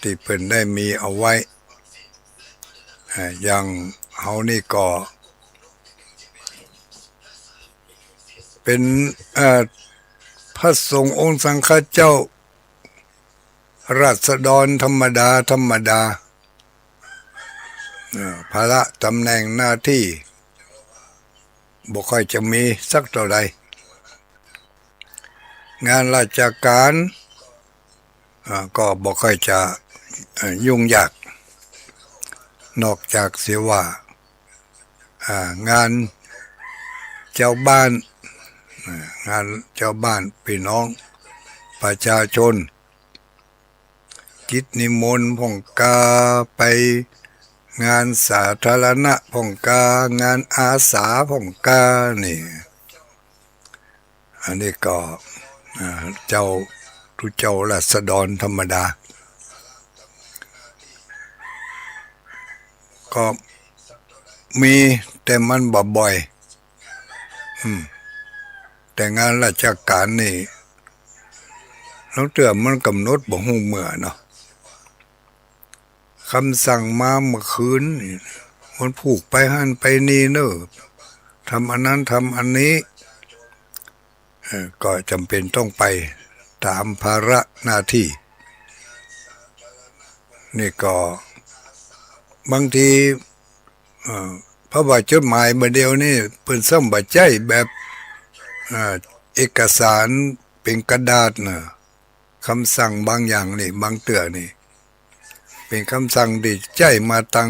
ที่เพิ่นได้มีเอาไว้อย่างเฮานี่ก็เป็นพระสงฆ์องค์สังฆเจ้าราษฎรธรรมดาภาระตำแหน่งหน้าที่บ่ค่อยจะมีสักเท่าใดงานราชการก็บ่ค่อยจะยุ่งยากนอกจากเสียว่างานเจ้าบ้านงานเจ้าบ้านพี่น้องประชาชนกิจนิมนต์พ่องกาไปงานสาธารณะพ่องกางานอาสาพ่องกานี่อันนี้ก็เจ้าทุเจ้าราษฎรธรรมดาก็มีแต่มันบ่อยแต่งานราชการนี่แล้วเตือมันกำหนดบ่ฮู้เมื่อเนาะคำสั่งมาเมื่อคืนมันผูกไปหั่นไปนี่เนอะทำอันนั้นทำอันนี้ก็จำเป็นต้องไปตามภาระหน้าที่นี่ก็บางทีเพราะว่าจดหมายมาเดียวนี่เพิ่นซ่อมบ่ใจแบบเอกสารเป็นกระดาษนะคำสั่งบางอย่างนี่บางเตือนี่เป็นคำสั่งที่ใจมาทาง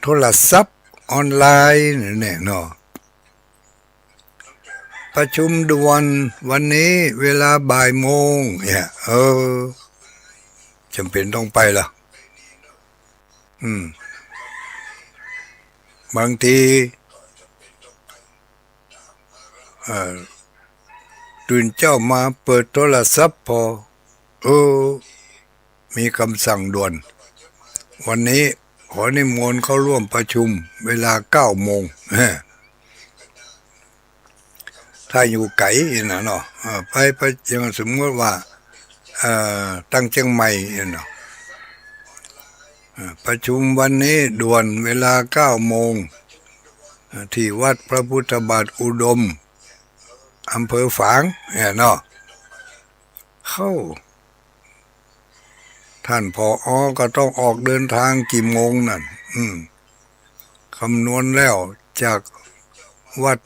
โทรศัพท์ออนไลน์เนี่ยเนาะประชุมด่วนวันนี้เวลาบ่ายโมงเนี่ยจำเป็นต้องไปล่ะบางทีตื่นเจ้ามาเปิดโทรศัพท์พอมีคำสั่งด่วนวันนี้ขอนิมนต์เข้าร่วมประชุมเวลา9 โมงถ้าอยู่ไกลนะเนาะไปอย่างสมมติว่าตั้งเชียงใหม่เนาะประชุมวันนี้ด่วนเวลา9 โมงที่วัดพระพุทธบาทอุดมอำเภอฝางเนี่ยเนาะเข้าท่านผอ.ก็ต้องออกเดินทางกี่โมงนั่นคำนวณแล้วจากวัด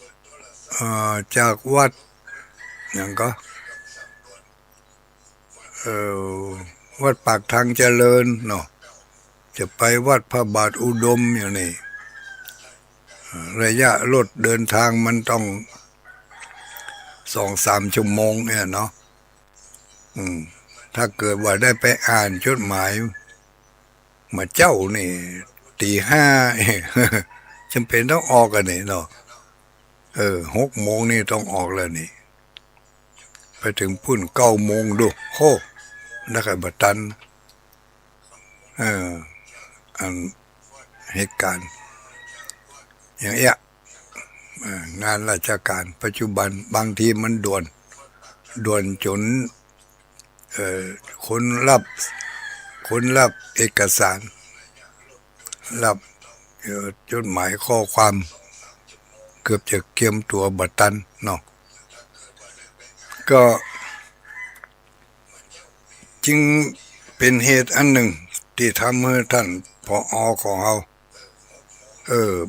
อย่างก็วัดปากทางเจริญเนาะจะไปวัดพระบาทอุดมอย่างนี้ระยะรถเดินทางมันต้อง2-3 ชั่วโมงเนี่ยเนาะถ้าเกิดว่าได้ไปอ่านจดหมายมาเจ้านี่ตี 5จำเป็นต้องออกกันนี่เนาะ6 โมงนี่ต้องออกแล้วนี่ไปถึงพุ่น9 โมงดูโหนักบัตตันอันเหตุการณ์อย่างเงี้ยงานราชการปัจจุบันบางทีมันด่วนจนคนรับเอกสารรับจดหมายข้อความเกือบจะเกียมตัวบัตรตันเนาะก็จึงเป็นเหตุอันหนึ่งที่ทำให้ท่านผอ.ของเรา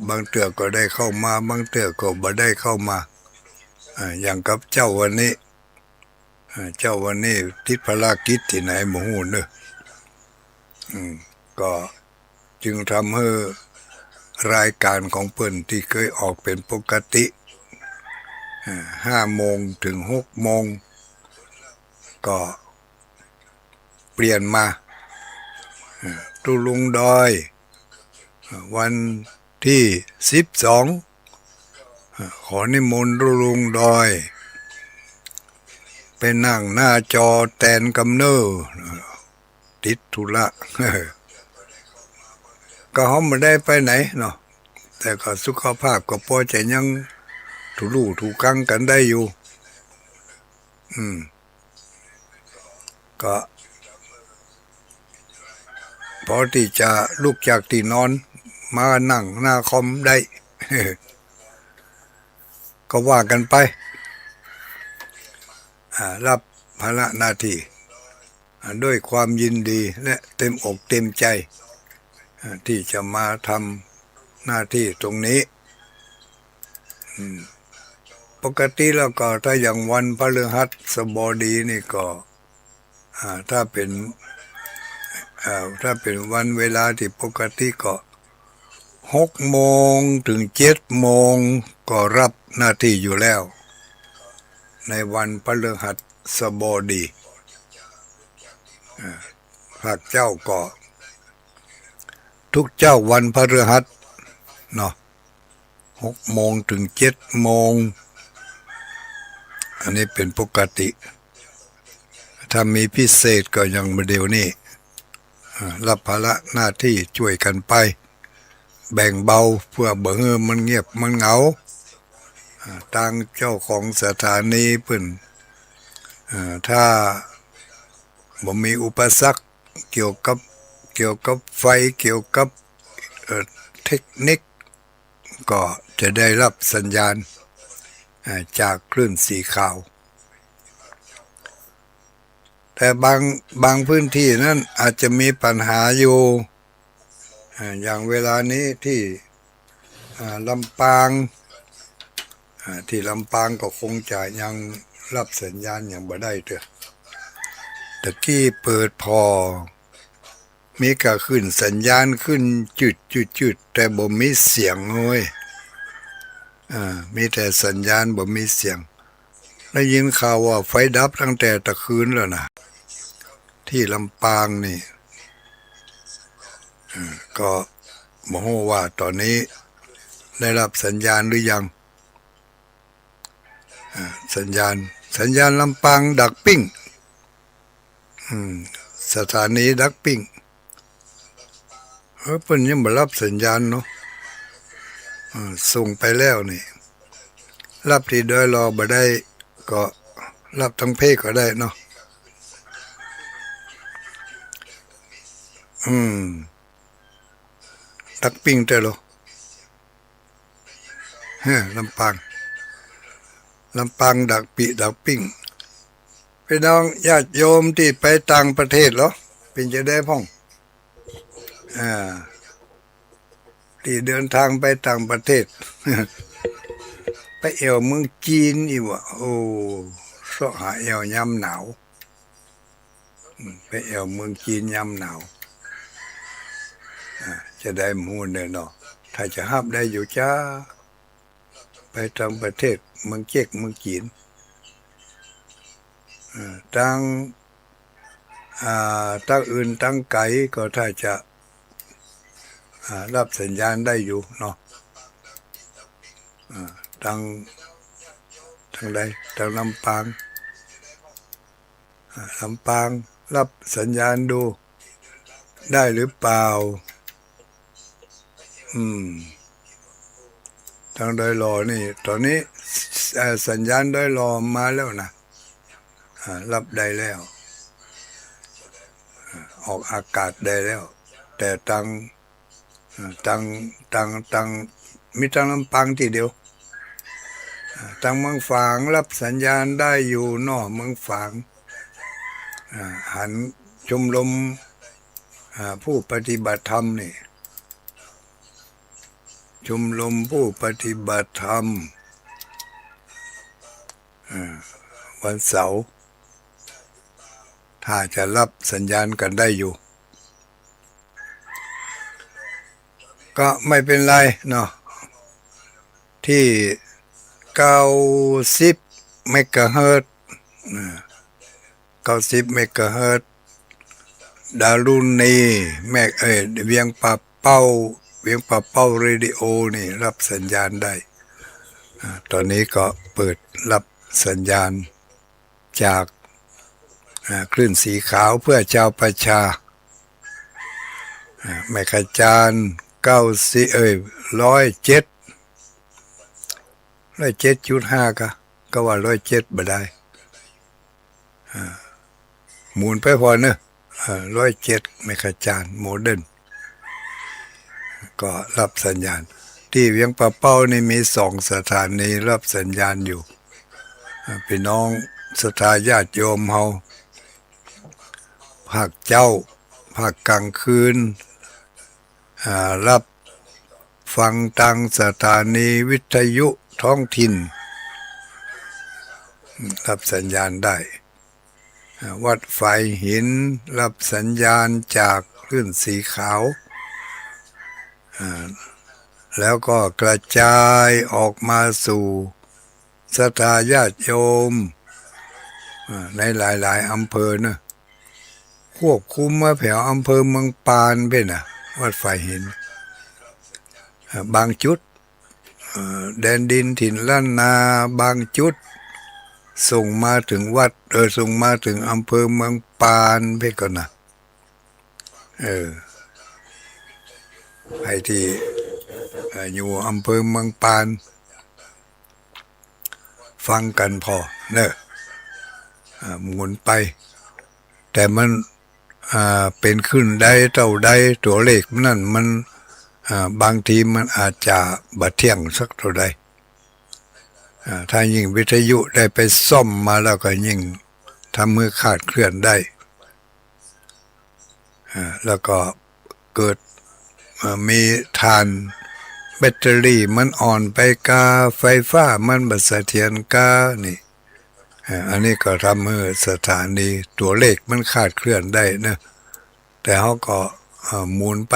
บางเตือก็ได้เข้ามาบางเตือก็บ่ได้เข้ามาอย่างกับเจ้าวันนี้ติดภารกิจที่ไหนบ่ฮู้เด้อก็จึงทำให้รายการของเพิ่นที่เคยออกเป็นปกติ5 โมงถึง 6 โมงก็เปลี่ยนมาตุลุงดอยวันที่12ขอนิมนต์ตุลุงดอยไปนั่งหน้าจอแตนกำเนิดติดธุระก็เขาไม่ได้ไปไหนเนาะแต่ก็สุขภาพก็พอจะยังถูกกังกันได้อยู่ก็ พอที่จะลุกจากที่นอนมานั่งหน้าคอมได้ ก็ว่ากันไปรับภาระหน้าที่ด้วยความยินดีและเต็มอกเต็มใจที่จะมาทำหน้าที่ตรงนี้ปกติแล้วก็ถ้าอย่างวันพฤหัสบดีนี่ก็ถ้าเป็นวันเวลาที่ปกติก็6 โมงถึง7 โมงก็รับหน้าที่อยู่แล้วในวันพฤหัสบดีพระเจ้าก็ทุกเจ้าวันพฤหัสเนาะ6 โมงถึง7 โมงอันนี้เป็นปกติถ้ามีพิเศษก็ยังเดียวนี้รับภาระหน้าที่ช่วยกันไปแบ่งเบาเพื่อบ่ให้มันเงียบมันเหงาทางเจ้าของสถานีเพิ่นถ้าบ่มีอุปสรรคเกี่ยวกับไฟเกี่ยวกับเทคนิคก็จะได้รับสัญญาณจากคลื่นสีขาวแต่บางพื้นที่นั้นอาจจะมีปัญหาอยู่อย่างเวลานี้ที่ลำปางก็คงจะยังรับสัญญาณอย่างบ่ได้เถอะตะกี้เปิดพอมีก็ขึ้นสัญญาณขึ้นจุดแต่บ่มีเสียงเว้ยมีแต่สัญญาณบ่มีเสียงได้ยินข่าวว่าไฟดับตั้งแต่ตะคืนแล้วนะที่ลำปางนี่ก็บ่ฮู้ว่าตอนนี้ได้รับสัญญาณหรือยังสัญญาณลำปางดักปิ้งสถานีดักปิ้งเพิ่นยังบ่รับสัญญาณเนาะส่งไปแล้วนี่รับที่ดอยรอบ่ได้ก็รับทั้งเพก็ได้เนาะดักปิ้งแต่โลลำปางดักปิ้งพี่น้องญาติโยมที่ไปต่างประเทศเหรอเป็นจะได้พ่องที่เดินทางไปต่างประเทศ ไปเอวเมืองจีนอีกวะโอ้สหาเอวยามหนาวไปเอวเมืองจีนยามหนาวจะได้หมูเนาะถ้าจะห้ามได้อยู่จ้าไปต่างประเทศเมืองเจีนตั้งอื่นตั้งไกลก็ถ้าจะรับสัญญาณได้อยู่เนาะทางใดทางลำปางรับสัญญาณดูได้หรือเปล่าทางดอยหล่อนี่ตอนนี้สัญญาณดอยหล่อมาแล้วนะรับได้แล้วออกอากาศได้แล้วแต่ตังมีตังลำปางทีเดียวตังเมืองฝางรับสัญญาณได้อยู่นอกเมืองฝางหันชมรมผู้ปฏิบัติธรรมนี่ชมรมผู้ปฏิบัติธรรมวันเสาร์ถ้าจะรับสัญญาณกันได้อยู่ก็ไม่เป็นไรเนาะที่90 เมกะเฮิรตซ์90 เมกะเฮิรตซ์ดารุณีเวียงป่าเป้าเรดิโอนี่รับสัญญาณได้ตอนนี้ก็เปิดรับสัญญาณจากคลื่นสีขาวเพื่อชาวประชาแม่ขจาร107.5ก็ว่า107บ่ได้หมุนไปพอเนอะ 107 เมกะจานโมเดิร์นก็รับสัญญาณที่เวียงปะเป้านี่มี2 สถานีรับสัญญาณอยู่พี่น้องศรัทธาญาติโยมเฮาภาคเจ้าภาคกลางคืนรับฟังทางสถานีวิทยุท้องถิ่นรับสัญญาณได้วัดไฟหินรับสัญญาณจากคลื่นสีขาวแล้วก็กระจายออกมาสู่ศรัทธาญาติโยมในหลายๆอำเภอนะควบคุมมาแถวอำเภอเมืองปานเป็นวัดไฟหินบางจุดแดนดินถิ่นล้านนาบางจุดส่งมาถึงวัดส่งมาถึงอำเภอเมืองปานเพ่ก่อนนะให้ที่อยู่อำเภอเมืองปานฟังกันพอเนอะหมุนไปแต่มันเป็นขึ้นได้เท่าใดตัวเลขนั่นมันบางทีมันอาจจะบะเที่ยงสักเท่าใดถ้ายิ่งวิทยุได้ไปซ่อมมาแล้วก็ยิ่งทำให้ขาดเคลื่อนได้แล้วก็เกิดมีทานแบตเตอรี่มันอ่อนไปกาไฟฟ้ามันบัดเสถียรกานี่อันนี้ก็ทำให้สถานีตัวเลขมันขาดเคลื่อนได้นะแต่เขาก็หมุนไป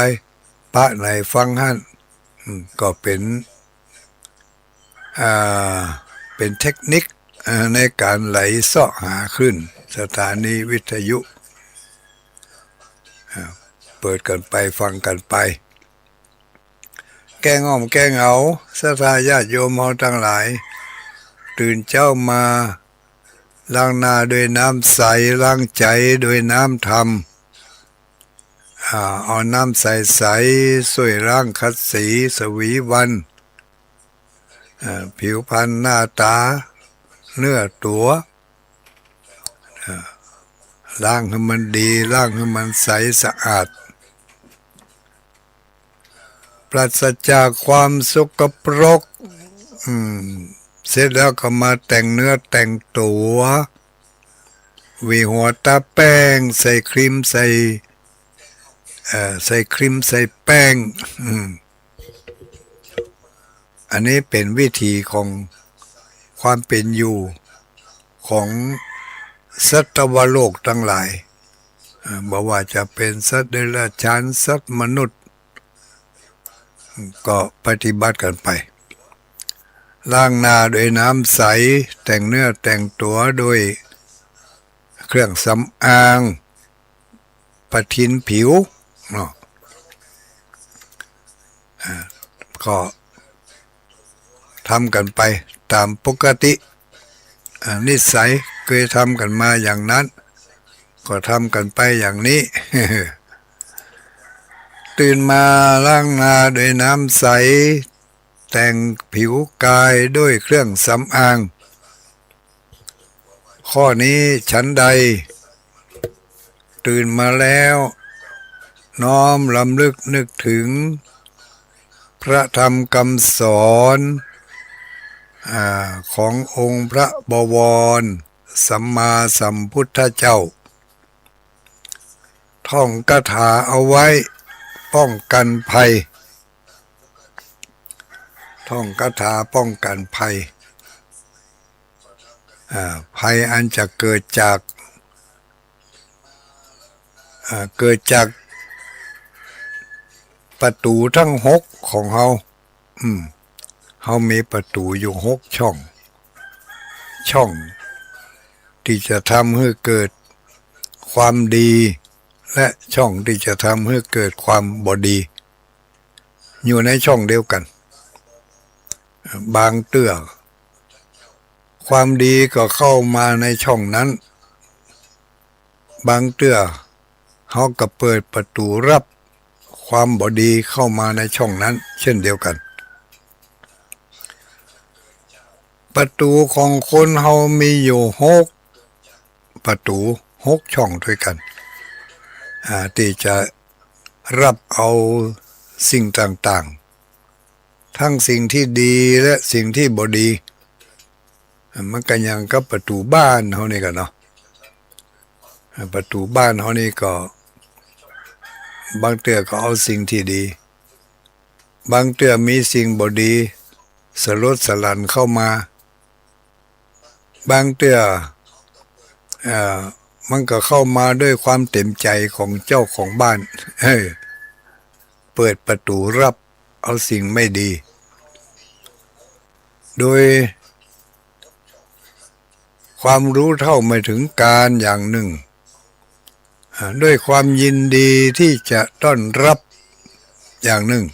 พระในฟังหั่นก็เป็นเทคนิคในการไหลเสาะหาขึ้นสถานีวิทยุเปิดกันไปฟังกันไปแก้ง่อมแก้เหงาศรัทธาญาติโยมเฮาทั้งหลายตื่นเจ้ามาล้างหน้าด้วยน้ำใสล้างใจด้วยน้ำธรรมเอาน้ำใสๆช่วยล้างขัดสีสวีวันผิวพรรณหน้าตาเนื้อตัวล้างให้มันดีล้างให้มันใสสะอาดปราศจากความสกปรกเสร็จแล้วก็มาแต่งเนื้อแต่งตัววีหัวตาแป้งใส่ครีมใส่ครีมใส่แป้งอันนี้เป็นวิธีของความเป็นอยู่ของสัตวโลกทั้งหลายบอกว่าจะเป็นสัตว์เดรัจฉานสัตว์มนุษย์ก็ปฏิบัติกันไปล้างหน้าด้วยน้ำใสแต่งเนื้อแต่งตัวด้วยเครื่องสำอางประทินผิวก็ทำกันไปตามปกตินิสัยเคยทำกันมาอย่างนั้นก็ทำกันไปอย่างนี้ ตื่นมาล้างหน้าด้วยน้ำใสแต่งผิวกายด้วยเครื่องสำอางข้อนี้ฉันใดตื่นมาแล้วน้อมรำลึกนึกถึงพระธรรมคำสอนขององค์พระบวรสัมมาสัมพุทธเจ้าท่องคาถาเอาไว้ป้องกันภัยท่องคาถาป้องกันภัยภัยอันจะเกิดจากประตูทั้ง6ของเฮามีประตูอยู่6ช่องที่จะทำให้เกิดความดีและช่องที่จะทำให้เกิดความบ่ดีอยู่ในช่องเดียวกันบางเตื้อความดีก็เข้ามาในช่องนั้นบางเตื้อเขาก็เปิดประตูรับความบ่ดีเข้ามาในช่องนั้นเช่นเดียวกันประตูของคนเฮามีอยู่6ประตู6ช่องด้วยกัน ที่จะรับเอาสิ่งต่างๆทั้งสิ่งที่ดีและสิ่งที่บ่ดีมันก็ยังกับประตูบ้านเฮานี่กันเนาะประตูบ้านเฮานี่ก็บางเทื่อก็เอาสิ่งที่ดีบางเทื่อมีสิ่งบ่ดีสลดสลันเข้ามาบางเทื่อมันก็เข้ามาด้วยความเต็มใจของเจ้าของบ้านเปิดประตูรับเอาสิ่งไม่ดีโดยความรู้เท่าไม่ถึงการอย่างหนึ่งด้วยความยินดีที่จะต้อนรับอย่างหนึ่ง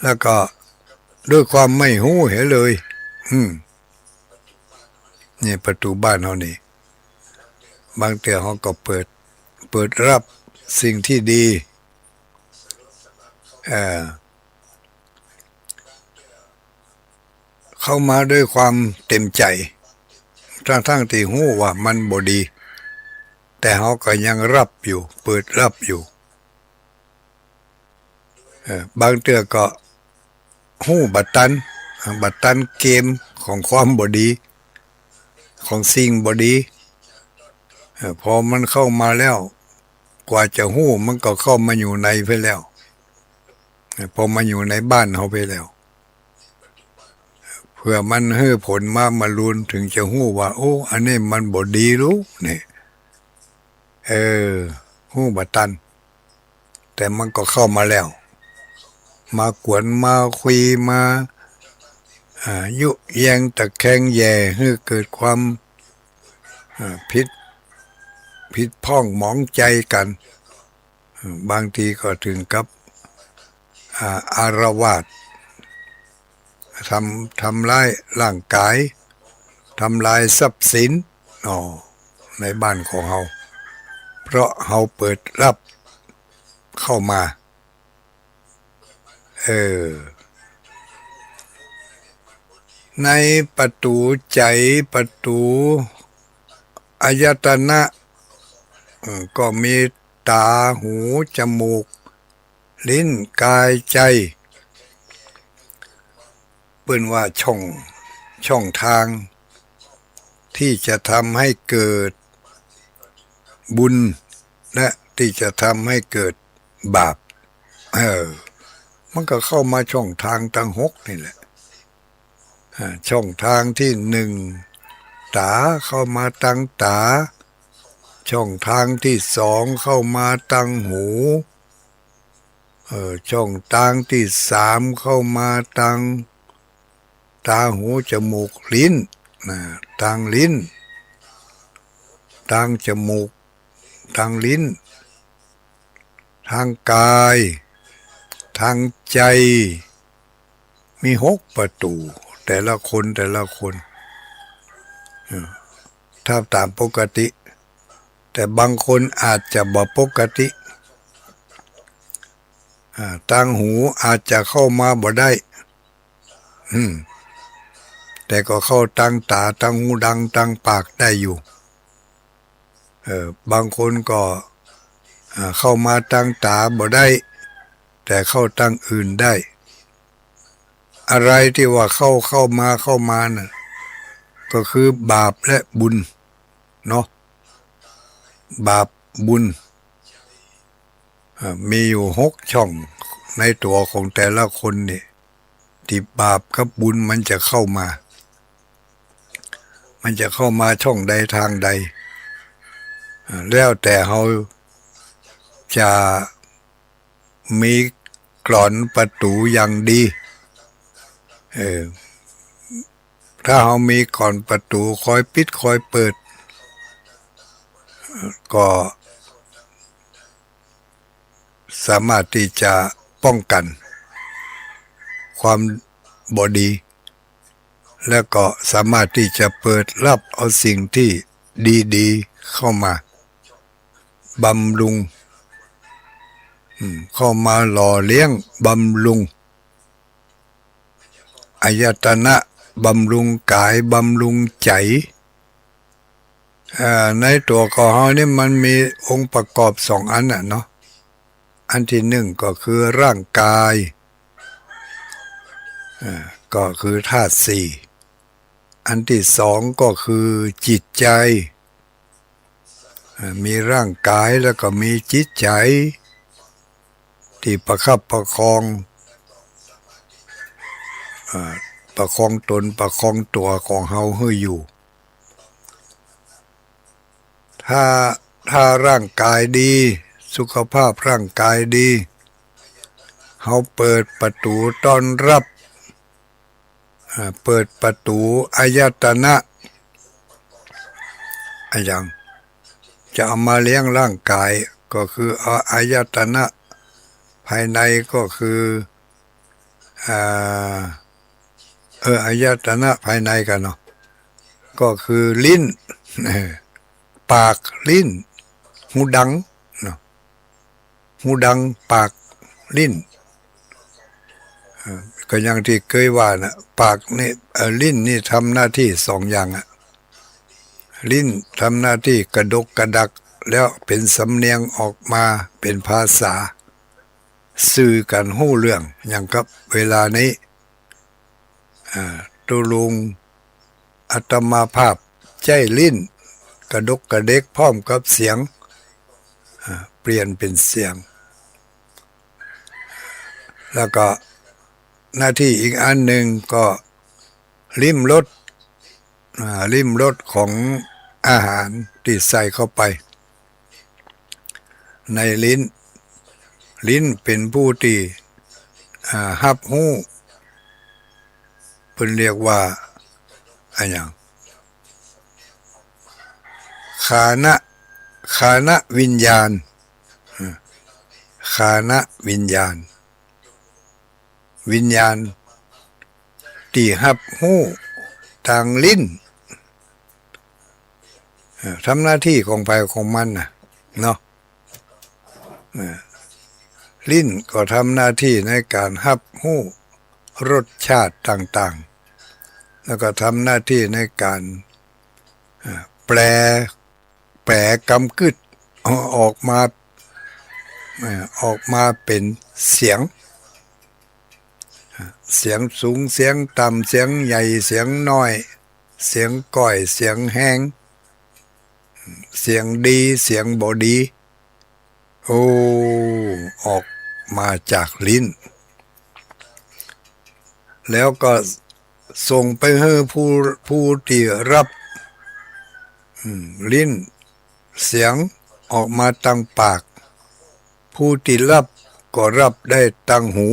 แล้วก็ด้วยความไม่หู้เห็นเลยนี่ประตูบ้านเฮานี่บางเทื่อเฮาก็เปิดรับสิ่งที่ดีเข้ามาด้วยความเต็มใจทั้งที่หู้ว่ามันบ่ดีแต่เฮาก็ยังรับอยู่เปิดรับอยู่บางเทื่อก็หู้บัดตันเกมของความบ่ดีของสิ่งบ่ดีพอมันเข้ามาแล้วกว่าจะหู้มันก็เข้ามาอยู่ในไปแล้วพอมาอยู่ในบ้านเฮาไปแล้วเพื่อมันให้ผลมาลุนถึงจะหู้ว่าโอ้อันนี้มันบ่ดีรู้นี่หู้บัดตันแต่มันก็เข้ามาแล้วมากวนมาคุยมายุแยงตะแคงแย่ให้เกิดความผิดพ้องหมองใจกันบางทีก็ถึงกับอารวาสทำลายร่างกายทำลายทรัพย์สินในบ้านของเฮาเพราะเฮาเปิดรับเข้ามาในประตูใจประตูอายตนะก็มีตาหูจมูกลิ้นกายใจเปิ้นว่าช่องทางที่จะทำให้เกิดบุญและที่จะทำให้เกิดบาปมันก็เข้ามาช่องทางทั้งหกนี่แหละช่องทางที่หนึ่งตาเข้ามาตั้งตาช่องทางที่สองเข้ามาตั้งหูช่องทางที่สามเข้ามาตั้งตาหูจมูกลิ้นตั้งลิ้นตั้งจมูกตั้งลิ้นทางกายทางใจมี6ประตูแต่ละคนถ้าตามปกติแต่บางคนอาจจะบ่ปกติทางหูอาจจะเข้ามาบ่ได้แต่ก็เข้าทางตาทางหูดังทางปากได้อยู่บางคนก็เข้ามาทางตาบ่ได้แต่เข้าทางอื่นได้อะไรที่ว่าเข้ามาน่ะก็คือบาปและบุญเนาะบาปบุญมีอยู่6ช่องในตัวของแต่ละคนนี่ที่บาปกับบุญมันจะเข้ามาช่องใดทางใดแล้วแต่เราจะมีกลอนประตูอย่างดีถ้าเรามีก่อนประตูคอยปิดคอยเปิดก็สามารถที่จะป้องกันความบดี แล้วก็สามารถที่จะเปิดรับเอาสิ่งที่ดีๆเข้ามาบำรุงเข้ามาหล่อเลี้ยงบำรุงอายตนะบำรุงกายบำรุงใจ ในตัวของเรานี่มันมีองค์ประกอบสองอันน่ะเนาะอันที่หนึ่งก็คือร่างกายก็คือธาตุสี่อันที่สองก็คือจิตใจมีร่างกายแล้วก็มีจิตใจที่ประคับประคองประคองตนประคองตัวของเฮาให้อยู่ถ้าร่างกายดีสุขภาพร่างกายดีเฮาเปิดประตูต้อนรับเปิดประตูอายตนะอย่างจะเอามาเลี้ยงร่างกายก็คืออายตนะภายในก็คืออายตนะภายในกันเนาะก็คือลิ้นปากลิ้นหูดังเนาะหูดังปากลิ้นก็อย่างที่เคยว่านะปากนี่ลิ้นนี่ทำหน้าที่สองอย่างอะลิ้นทำหน้าที่กระดกกระดักแล้วเป็นสำเนียงออกมาเป็นภาษาสื่อกันหู้เรื่องอย่างกับเวลานี้ตุลุงอัตมาภาพใจลิ้นกระดกกระเด็กพร้อมกับเสียงเปลี่ยนเป็นเสียงแล้วก็หน้าที่อีกอันหนึ่งก็ลิ้มรสของอาหารที่ใส่เข้าไปในลิ้นเป็นผู้ที่หับหู้เพิ่นเรียกว่าอะไรอย่างคานะวิญญาณคานะวิญญาณที่หับหู้ทางลิ้นทำหน้าที่ของไปของมันนะเนาะลิ้นก็ทำหน้าที่ในการหับหู้รสชาติต่างๆแล้วก็ทำหน้าที่ในการแปลกำกึดออกมาเป็นเสียงสูงเสียงต่ำเสียงใหญ่เสียงน้อยเสียงก่อยเสียงแห้งเสียงดีเสียงบ่ดีออกมาจากลิ้นแล้วก็ส่งไปให้ผู้ที่รับลิ้นเสียงออกมาทางปากผู้ที่รับก็รับได้ทางหู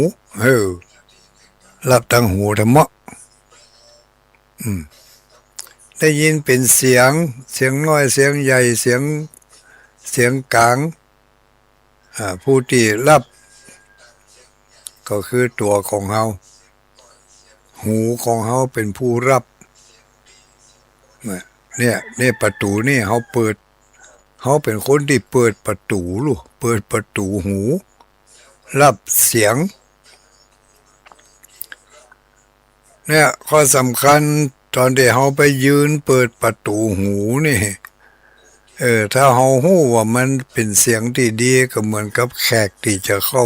รับทางหูธรรมะได้ยินเป็นเสียงน้อยเสียงใหญ่เสียงกลางผู้ที่รับก็คือตัวของเฮาหูของเฮาเป็นผู้รับเนี่ยประตูนี่เฮาเป็นคนที่เปิดประตูเปิดประตูหูรับเสียงเนี่ยข้อสำคัญตอนที่เฮาไปยืนเปิดประตูหูนี่ถ้าเฮาฮู้ว่ามันเป็นเสียงที่ดีก็เหมือนกับแขกที่จะเข้า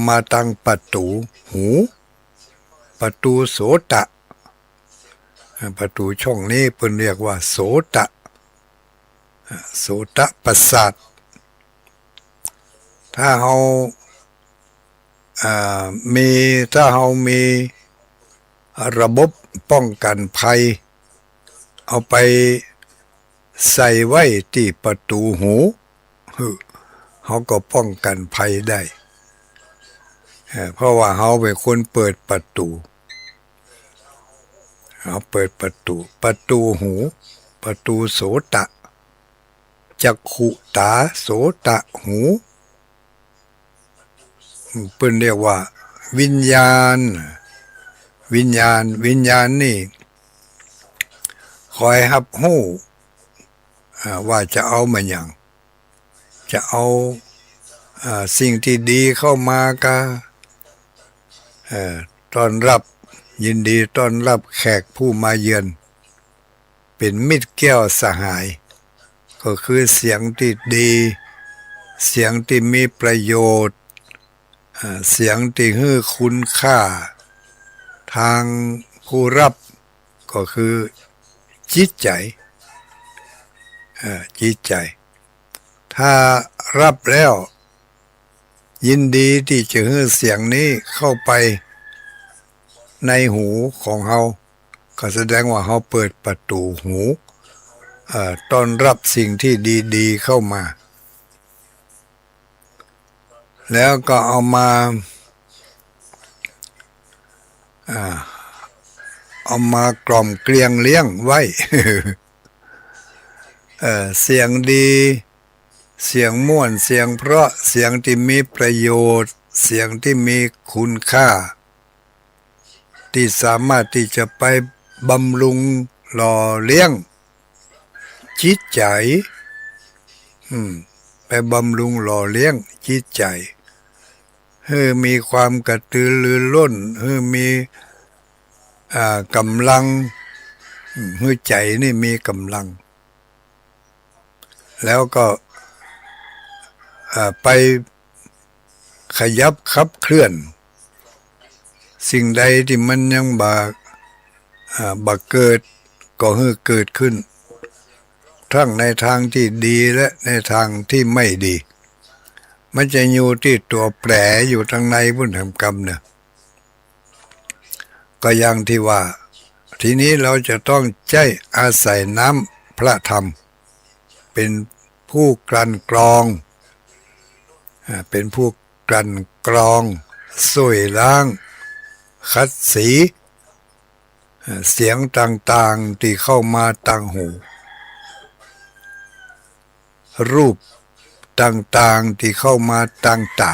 มาตั้งประตูหูประตูโสตะประตูช่องนี้เพิ่นเรียกว่าโสตะประสาทถ้าเฮามีระบบป้องกันภัยเอาไปใส่ไว้ที่ประตูหูเขาก็ป้องกันภัยได้เพราะว่าเขาเป็นคนเปิดประตูเขาเปิดประตูหูประตูโสตะจักขุตาโสตะหูเพิ่นเรียกว่าวิญญาณนี่คอยรับหู้ว่าจะเอามาอย่างจะเอาสิ่งที่ดีเข้ามาก็ต้อนรับยินดีต้อนรับแขกผู้มาเยือน เ เป็นมิตรแก้วสหายก็คือเสียงที่ดีเสียงที่มีประโยชน์เสียงที่ให้คุณค่าทางผู้รับก็คือจิตใจจิตใจถ้ารับแล้วยินดีที่จะให้เสียงนี้เข้าไปในหูของเราก็แสดงว่าเราเปิดประตูหูต้อนรับสิ่งที่ดีๆเข้ามาแล้วก็เอามากล่อมเกลียงเลี้ยงไว้ เสียงดีเสียงม่วนเสียงเพราะเสียงที่มีประโยชน์เสียงที่มีคุณค่าที่สามารถที่จะไปบำรุงหล่อเลี้ยงจิตใจไปบำรุงหล่อเลี้ยงจิตใจให้มีความกระตือรือร้นให้มีกำลังให้ใจนี่มีกำลังแล้วก็ไปขยับขับเคลื่อนสิ่งใดที่มันยังบ่เกิดก็ให้เกิดขึ้นทั้งในทางที่ดีและในทางที่ไม่ดีมันจะอยู่ที่ตัวแปรอยู่ทางในบุญแห่งกรรมเนี่ยก็อย่างที่ว่าทีนี้เราจะต้องใช้อาศัยน้ำพระธรรมเป็นผู้กลั่นกรองเป็นผู้กลั่นกรองส่วยล้างคัดสีเสียงต่างๆที่เข้ามาต่างหูรูปต่างๆที่เข้ามาต่างตา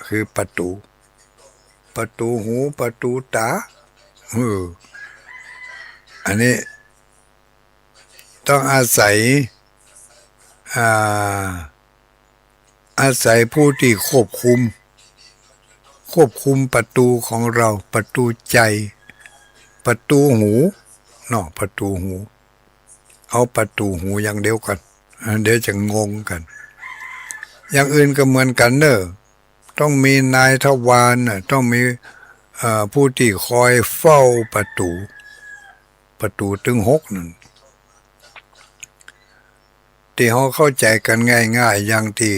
คือประตูหูประตูตาอันนี้ต้องอาศัยผู้ที่ควบคุมประตูของเราประตูใจประตูหูเนาะประตูหูเอาประตูหูอย่างเดียวกันเดี๋ยวจะงงกันอย่างอื่นก็เหมือนกันเนอะต้องมีนายทวารต้องมีผู้ที่คอยเฝ้าประตูถึง6นั่นที่เขาเข้าใจกันง่ายๆอย่างที่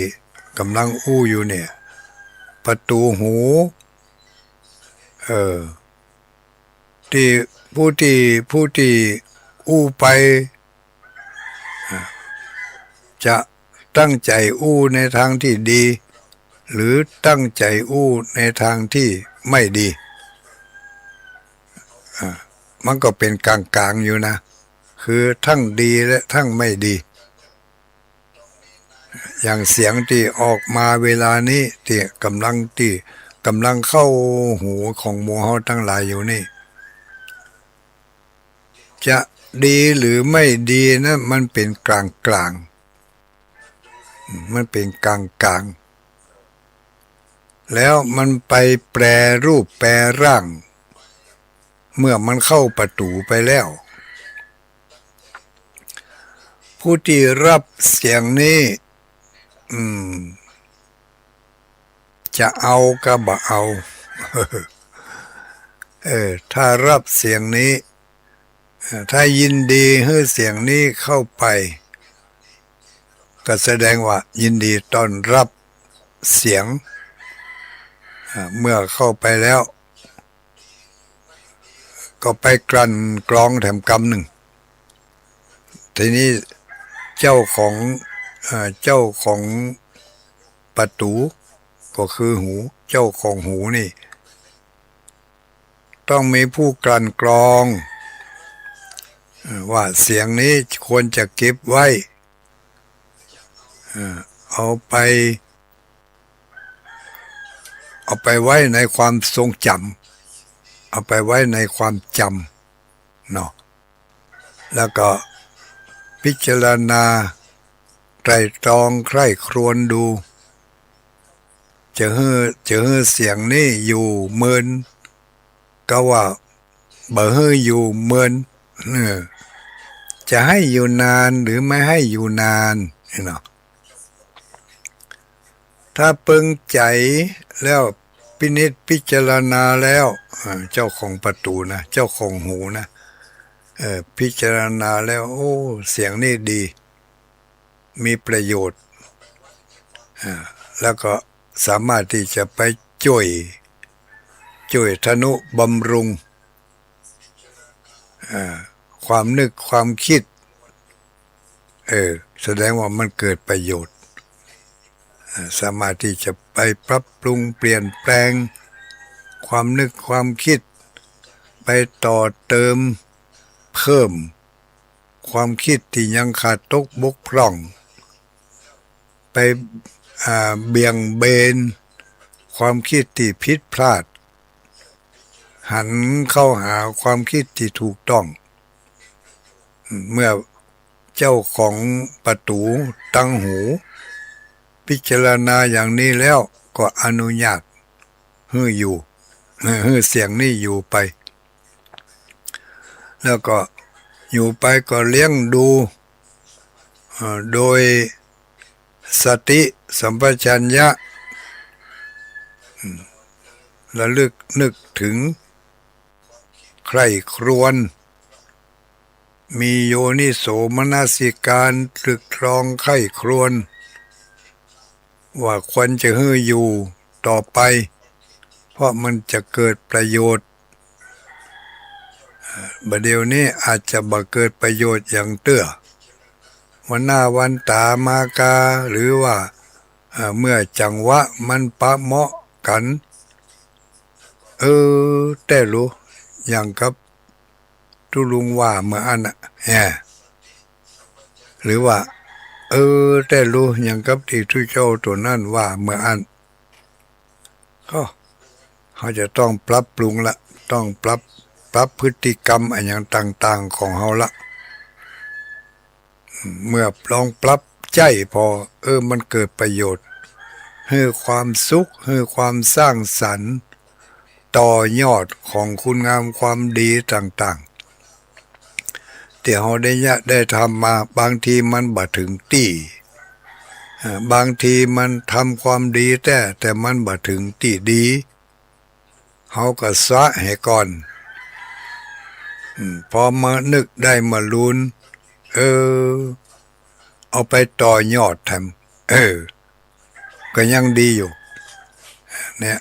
กำลังอู้อยู่เนี่ยประตูหูที่ผู้ที่อู้ไปจะตั้งใจอู้ในทางที่ดีหรือตั้งใจอู้ในทางที่ไม่ดีมันก็เป็นกลางๆอยู่นะคือทั้งดีและทั้งไม่ดีอย่างเสียงที่ออกมาเวลานี้ที่กำลังเข้าหูของหมู่เฮาทั้งหลายอยู่นี่จะดีหรือไม่ดีนะมันเป็นกลางมันเป็นกลางแล้วมันไปแปรรูปแปรร่างเมื่อมันเข้าประตูไปแล้วผู้ที่รับเสียงนี้จะเอาก็บ่เอา ถ้ารับเสียงนี้ถ้ายินดีให้เสียงนี้เข้าไปก็แสดงว่ายินดีต้อนรับเสียงเมื่อเข้าไปแล้วก็ไปกลั่นกรองแถมกรรมหนึ่งทีนี้เจ้าของประตูก็คือหูเจ้าของหูนี่ต้องมีผู้กลั่นกรองว่าเสียงนี้ควรจะเก็บไว้เอาไปไว้ในความทรงจำเอาไปไว้ในความจำเนาะแล้วก็พิจารณาไตร่ตรองใคร่ครวญดูจะให้เสียงนี้อยู่เมินก็ว่าบ่ให้อยู่เมิน เออจะให้อยู่นานหรือไม่ให้อยู่นานเนาะถ้าปึงใจแล้วพินิจพิจารณาแล้วเจ้าของประตูนะเจ้าของหูนะพิจารณาแล้วโอ้เสียงนี่ดีมีประโยชน์แล้วก็สามารถที่จะไปช่วยทนุบำรุงความนึกความคิดแสดงว่ามันเกิดประโยชน์สามารถที่จะไปปรับปรุงเปลี่ยนแปลงความนึกความคิดไปต่อเติมเพิ่มความคิดที่ยังขาดตกบกพร่องไปเบี่ยงเบนความคิดที่ผิดพลาดหันเข้าหาความคิดที่ถูกต้องเมื่อเจ้าของประตูตั้งหูพิจารณาอย่างนี้แล้วก็อนุญาตให้อยู่ให้เสียงนี้อยู่ไปแล้วก็อยู่ไปก็เลี้ยงดูโดยสติสัมปชัญญะระลึกนึกถึงใคร่ครวญมีโยนิโสมนสิการตรึกตรองไข้ครวญว่าควรจะให้อยู่ต่อไปเพราะมันจะเกิดประโยชน์บัดเดี๋ยวนี้อาจจะบ่เกิดประโยชน์อย่างเตื้อวันหน้าวันตามากาหรือว่าเมื่อจังหวะมันปะเหมาะกันแต่รู้อย่างกับทุลุงว่าเมื่ออันน่ะหรือว่าแต่รู้อย่างกับที่ทุเจ้าตัวนั้นว่าเมื่ออันก็เขาจะต้องปรับปรุงละต้องปรับพฤติกรรมอะไรอย่างต่างๆของเขาละเมื่อลองปรับใจพอมันเกิดประโยชน์ให้ความสุขให้ความสร้างสรรค์ต่อยอดของคุณงามความดีต่างๆที่เขาได้ทำมาบางทีมันบ่ถึงที่บางทีมันทำความดีแต่มันบ่ถึงที่ดีเขาก็สะให้ก่อนพอมานึกได้มาลุ้นเอาไปต่อยอดทำก็ยังดีอยู่เนี่ย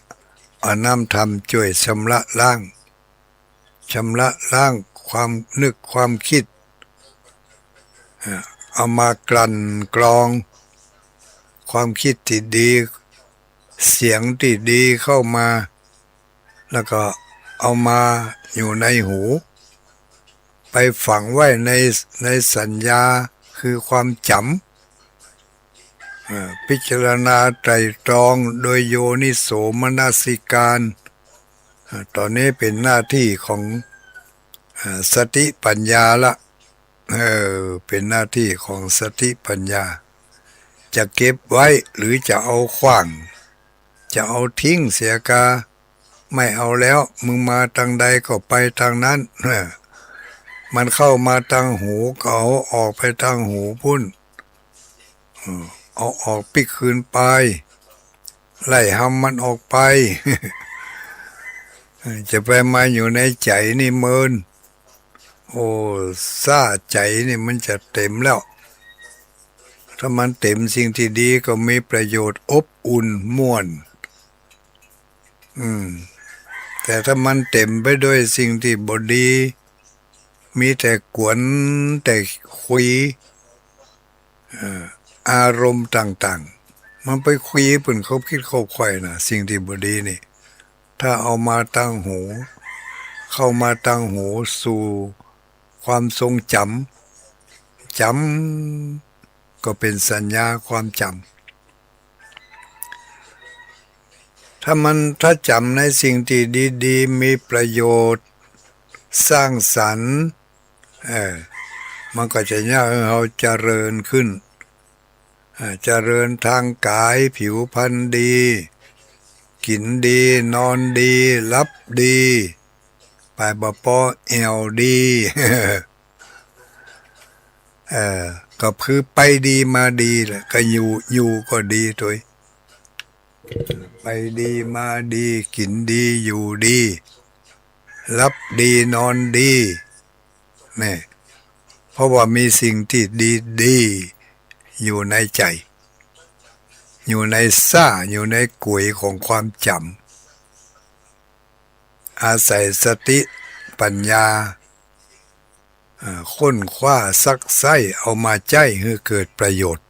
เอาน้ำทำช่วยชำระล้างความนึกความคิดเอามากลั่นกรองความคิดที่ดีเสียงที่ดีเข้ามาแล้วก็เอามาอยู่ในหูไปฝังไว้ในสัญญาคือความจำพิจารณาไตรตรองโดยโยนิโสมนสิการตอนนี้เป็นหน้าที่ของสติปัญญาละเป็นหน้าที่ของสติปัญญาจะเก็บไว้หรือจะเอาขว้างจะเอาทิ้งเสียกาไม่เอาแล้วมึงมาทางใดก็ไปทางนั้นมันเข้ามาทางหูก็เอาออกไปทางหูพุ่นเอาออกปิกคืนไปไล่ห้ำมันออกไป จะไปมาอยู่ในใจนี่เมินโอ้ซาใจนี่มันจะเต็มแล้วถ้ามันเต็มสิ่งที่ดีก็มีประโยชน์อบอุ่นม่วนแต่ถ้ามันเต็มไปด้วยสิ่งที่บดีมีแต่กวนแต่คุยอารมณ์ต่างๆมันไปคุยปุ่นเขาคิดเขาควายนะสิ่งที่บดีนี่ถ้าเอามาตั้งหูเข้ามาตั้งหูสู่ความทรงจำก็เป็นสัญญาความจำถ้าจำในสิ่งที่ดีๆมีประโยชน์สร้างสรรค์มันก็จะย่าให้เราเจริญขึ้นเจริญทางกายผิวพรรณดีกินดีนอนดีรับดี ไปบ่ปอเอลดี ก็คือไปดีมาดีแหละก็อยู่ก็ดีตัวไปดีมาดีกินดีอยู่ดีรับดีนอนดีนี่เพราะว่ามีสิ่งที่ดีอยู่ในใจอยู่ในซ่าอยู่ในกุยของความจำอาศัยสติปัญญาค้นคว้าซักไซ้เอามาใจให้เกิดประโยชน์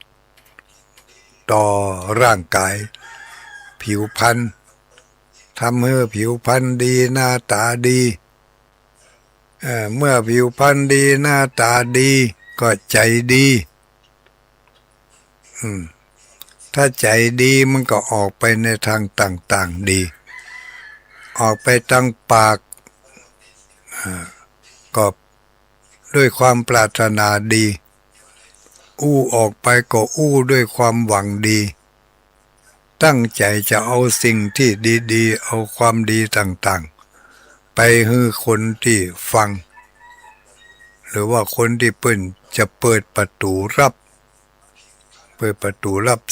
ต่อร่างกายผิวพรรณทำให้ผิวพรรณดีหน้าตาดีเมื่อผิวพรรณดีหน้าตาดีก็ใจดีถ้าใจดีมันก็ออกไปในทางต่างๆดีออกไปทางปากก็ด้วยความปรารถนาดีออกไปก็ด้วยความหวังดีตั้งใจจะเอาสิ่งที่ดีๆเอาความดีต่างๆไปให้คนที่ฟังหรือว่าคนที่จะเปิดประตูรับ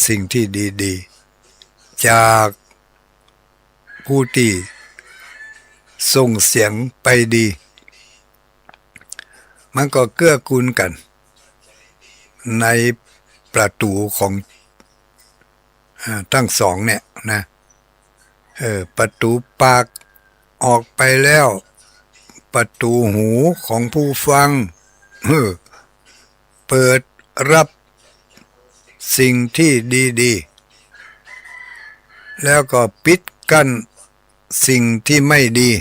สิ่งที่ดีๆจากผู้ที่ส่งเสียงไปดีมันก็เกื้อกูลกันในประตูของทั้งสองเนี่ยนะประตูปากออกไปแล้วประตูหูของผู้ฟังเปิดรับสิ่งที่ดีๆแล้วก็ปิดกั้นสิ่งที่ไม่ดี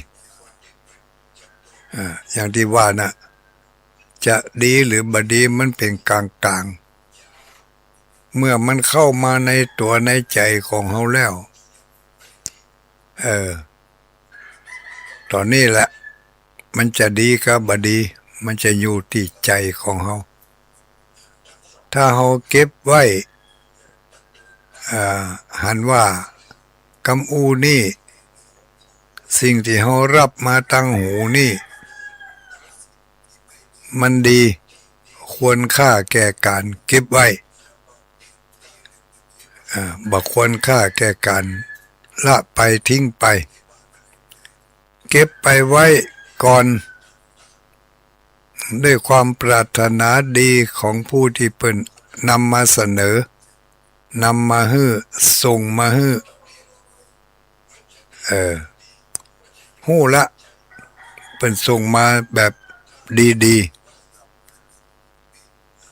อย่างที่ว่านะจะดีหรือบดีมันเป็นกลางๆเมื่อมันเข้ามาในตัวในใจของเขาแล้วตอนนี้แหละมันจะดีกับบดีมันจะอยู่ที่ใจของเขาถ้าเขาเก็บไว้หันว่ากำอูนี่สิ่งที่เขารับมาตั้งหูนี่มันดีควรค่าแก่การเก็บไว้บ่ควรค่าแก่การละไปทิ้งไปเก็บไปไว้ก่อนด้วยความปรารถนาดีของผู้ที่เพิ่นนำมาเสนอนำมาฮื้อส่งมาฮื้อฮู้ละเพิ่นส่งมาแบบดีๆ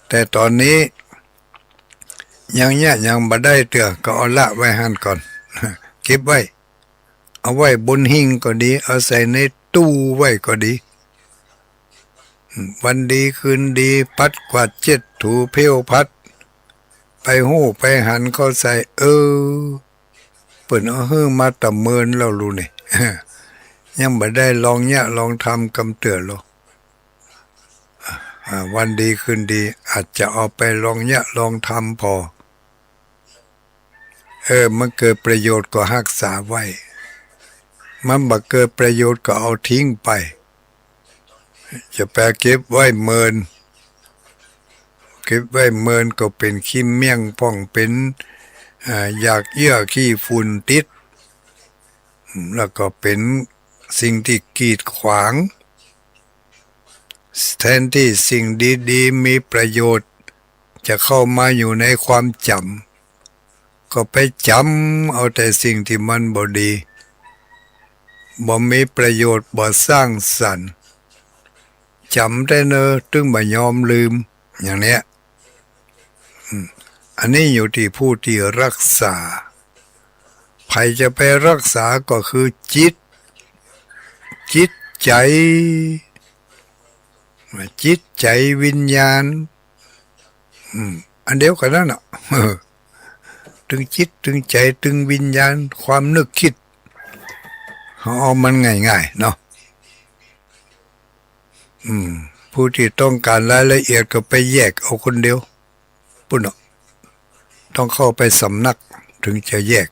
แต่ตอนนี้ยังบ่ได้เตือก็เอาละไว้หั่นก่อน เก็บไว้เอาไว้บนหิ้งก็ดีเอาใส่ในตู้ไว้ก็ดีวันดีคืนดีพัดกวาดเช็ดถูเพี้ยวพัดไปหู้ไปหันเข้าใส่เปิ่นเอาฮื้อมาตะเมินแล้วรู้นี่ ยังบ่ได้ลองทำกำเตือนหรอกวันดีคืนดีอาจจะเอาไปลองทำพอมันเกิดประโยชน์ก็รักษาไว้มันบ่เกิดประโยชน์ก็เอาทิ้งไปจะแปเก็บไว้เมินก็เป็นขี้เมี่ยงป่องเป็นอยากเยื่อขี้ฝุ่นติดแล้วก็เป็นสิ่งที่กีดขวางแทนที่สิ่งดีๆมีประโยชน์จะเข้ามาอยู่ในความจำก็ไปจำเอาแต่สิ่งที่มันบ่ดีบ่มีประโยชน์บ่สร้างสรรค์จำได้เนอะถึงบ่ยอมลืมอย่างเนี้ยอันนี้อยู่ที่ผู้ที่รักษาใครจะไปรักษาก็คือจิตใจวิญญาณอันเดียวกันนั่นน่ะถึงจิตถึงใจถึงวิญญาณความนึกคิดเอามันง่ายๆเนาะผู้ที่ต้องการรายละเอียดก็ไปแยกเอาคนเดียวปุ่นเนาะต้องเข้าไปสำนักถึงจะแยก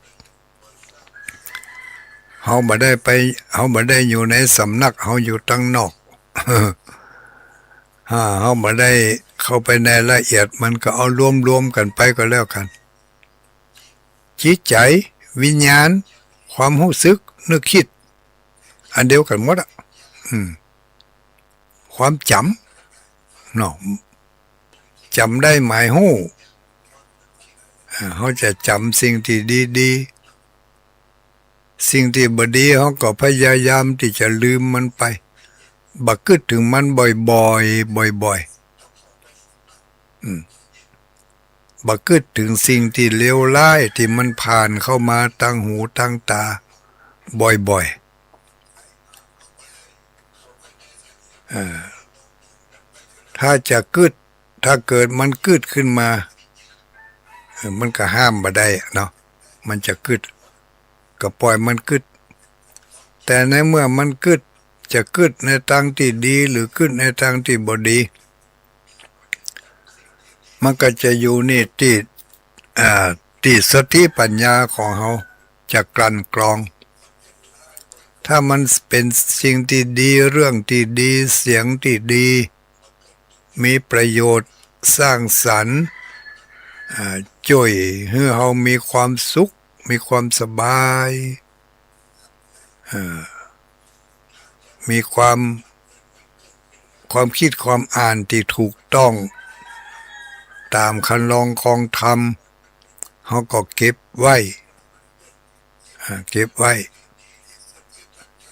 เขาบ่ได้ไปเขาบ่ได้อยู่ในสำนักเขาอยู่ตั้งนอก เขาบ่ได้เข้าไปในละเอียดมันก็เอารวมกันไปก็แล้วกันจิตใจวิญญาณความรู้สึกนึกคิดอันเดียวกันหมดอ่ะความจำเนาะจำได้หมายหู้เขาจะจำสิ่งที่ดีๆสิ่งที่บดีเขาก็พยายามที่จะลืมมันไปบักกึดถึงมันบ่อยๆบ่อยๆบักกึดถึงสิ่งที่เลวร้ายที่มันผ่านเข้ามาตั้งหูตั้งตาบ่อยๆถ้าจะกึดถ้าเกิดมันกึดขึ้นมามันก็ห้ามบ่ได้เนาะมันจะกึดก็ปล่อยมันกึดแต่ในเมื่อมันกึดจะกึดในทางที่ดีหรือกึดในทางที่บ่ดีมันก็จะอยู่นี่ที่สติปัญญาของเขาจะกลั่นกรองถ้ามันเป็นสิ่งที่ดีเรื่องที่ดีเสียงที่ดีมีประโยชน์สร้างสรรค์ช่วยให้เรามีความสุขมีความสบายมีความคิดความอ่านที่ถูกต้องตามคันลองคองธรรมเขาก็เก็บไว้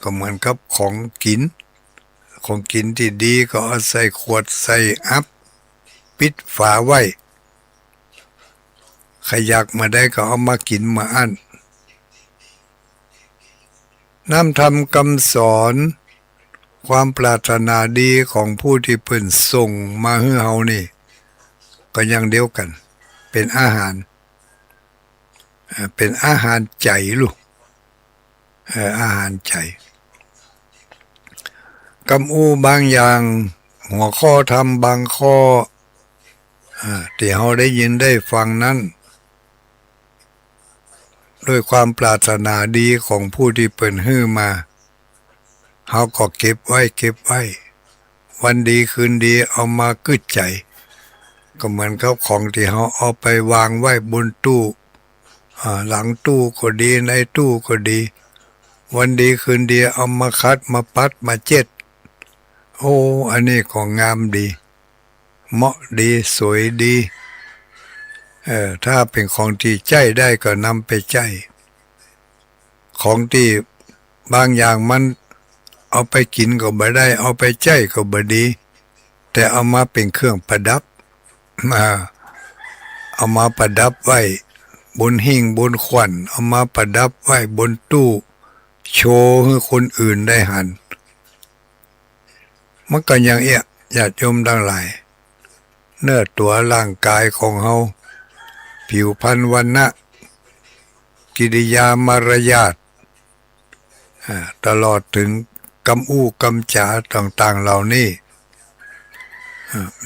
ก็เหมือนกับของกินที่ดีก็เอาใส่ขวดใส่อัพปิดฝาไว้ใครอยากมาได้ก็เอามากินมาอั้นน้ำธรรมคำสอนความปรารถนาดีของผู้ที่เพิ่นส่งมาให้เฮานี่ก็ยังเดียวกันเป็นอาหารใจลูกอาหารใจกำอูบางอย่างหัวข้อธรรมบางข้อที่เฮาได้ยินได้ฟังนั้นด้วยความปรารถนาดีของผู้ที่เปิ่นฮื้อมาเฮาก็เก็บไว้วันดีคืนดีเอามากึดใจก็เหมือนกับของที่เฮาเอาไปวางไว้บนตู้หลังตู้ก็ดีในตู้ก็ดีวันดีคืนดีเอามาคัดมาปัดมาเจ็ดโอ้อันนี้ก็งามดีเหมาะดีสวยดีถ้าเป็นของที่ใจได้ก็นำไปใจของที่บางอย่างมันเอาไปกินก็บ่ได้เอาไปใจก็บ่ดีแต่เอามาเป็นเครื่องประดับเอามาประดับไว้บนหิ้งบนขวัญเอามาประดับไว้บนตู้โชว์ให้คนอื่นได้หันมันก็ยังญาติโยมทั้งหลายเนื้อตัวร่างกายของเฮาผิวพรรณวรรณะกิริยามารยาทตลอดถึงกำอู้กำจ๋าต่างๆเหล่านี้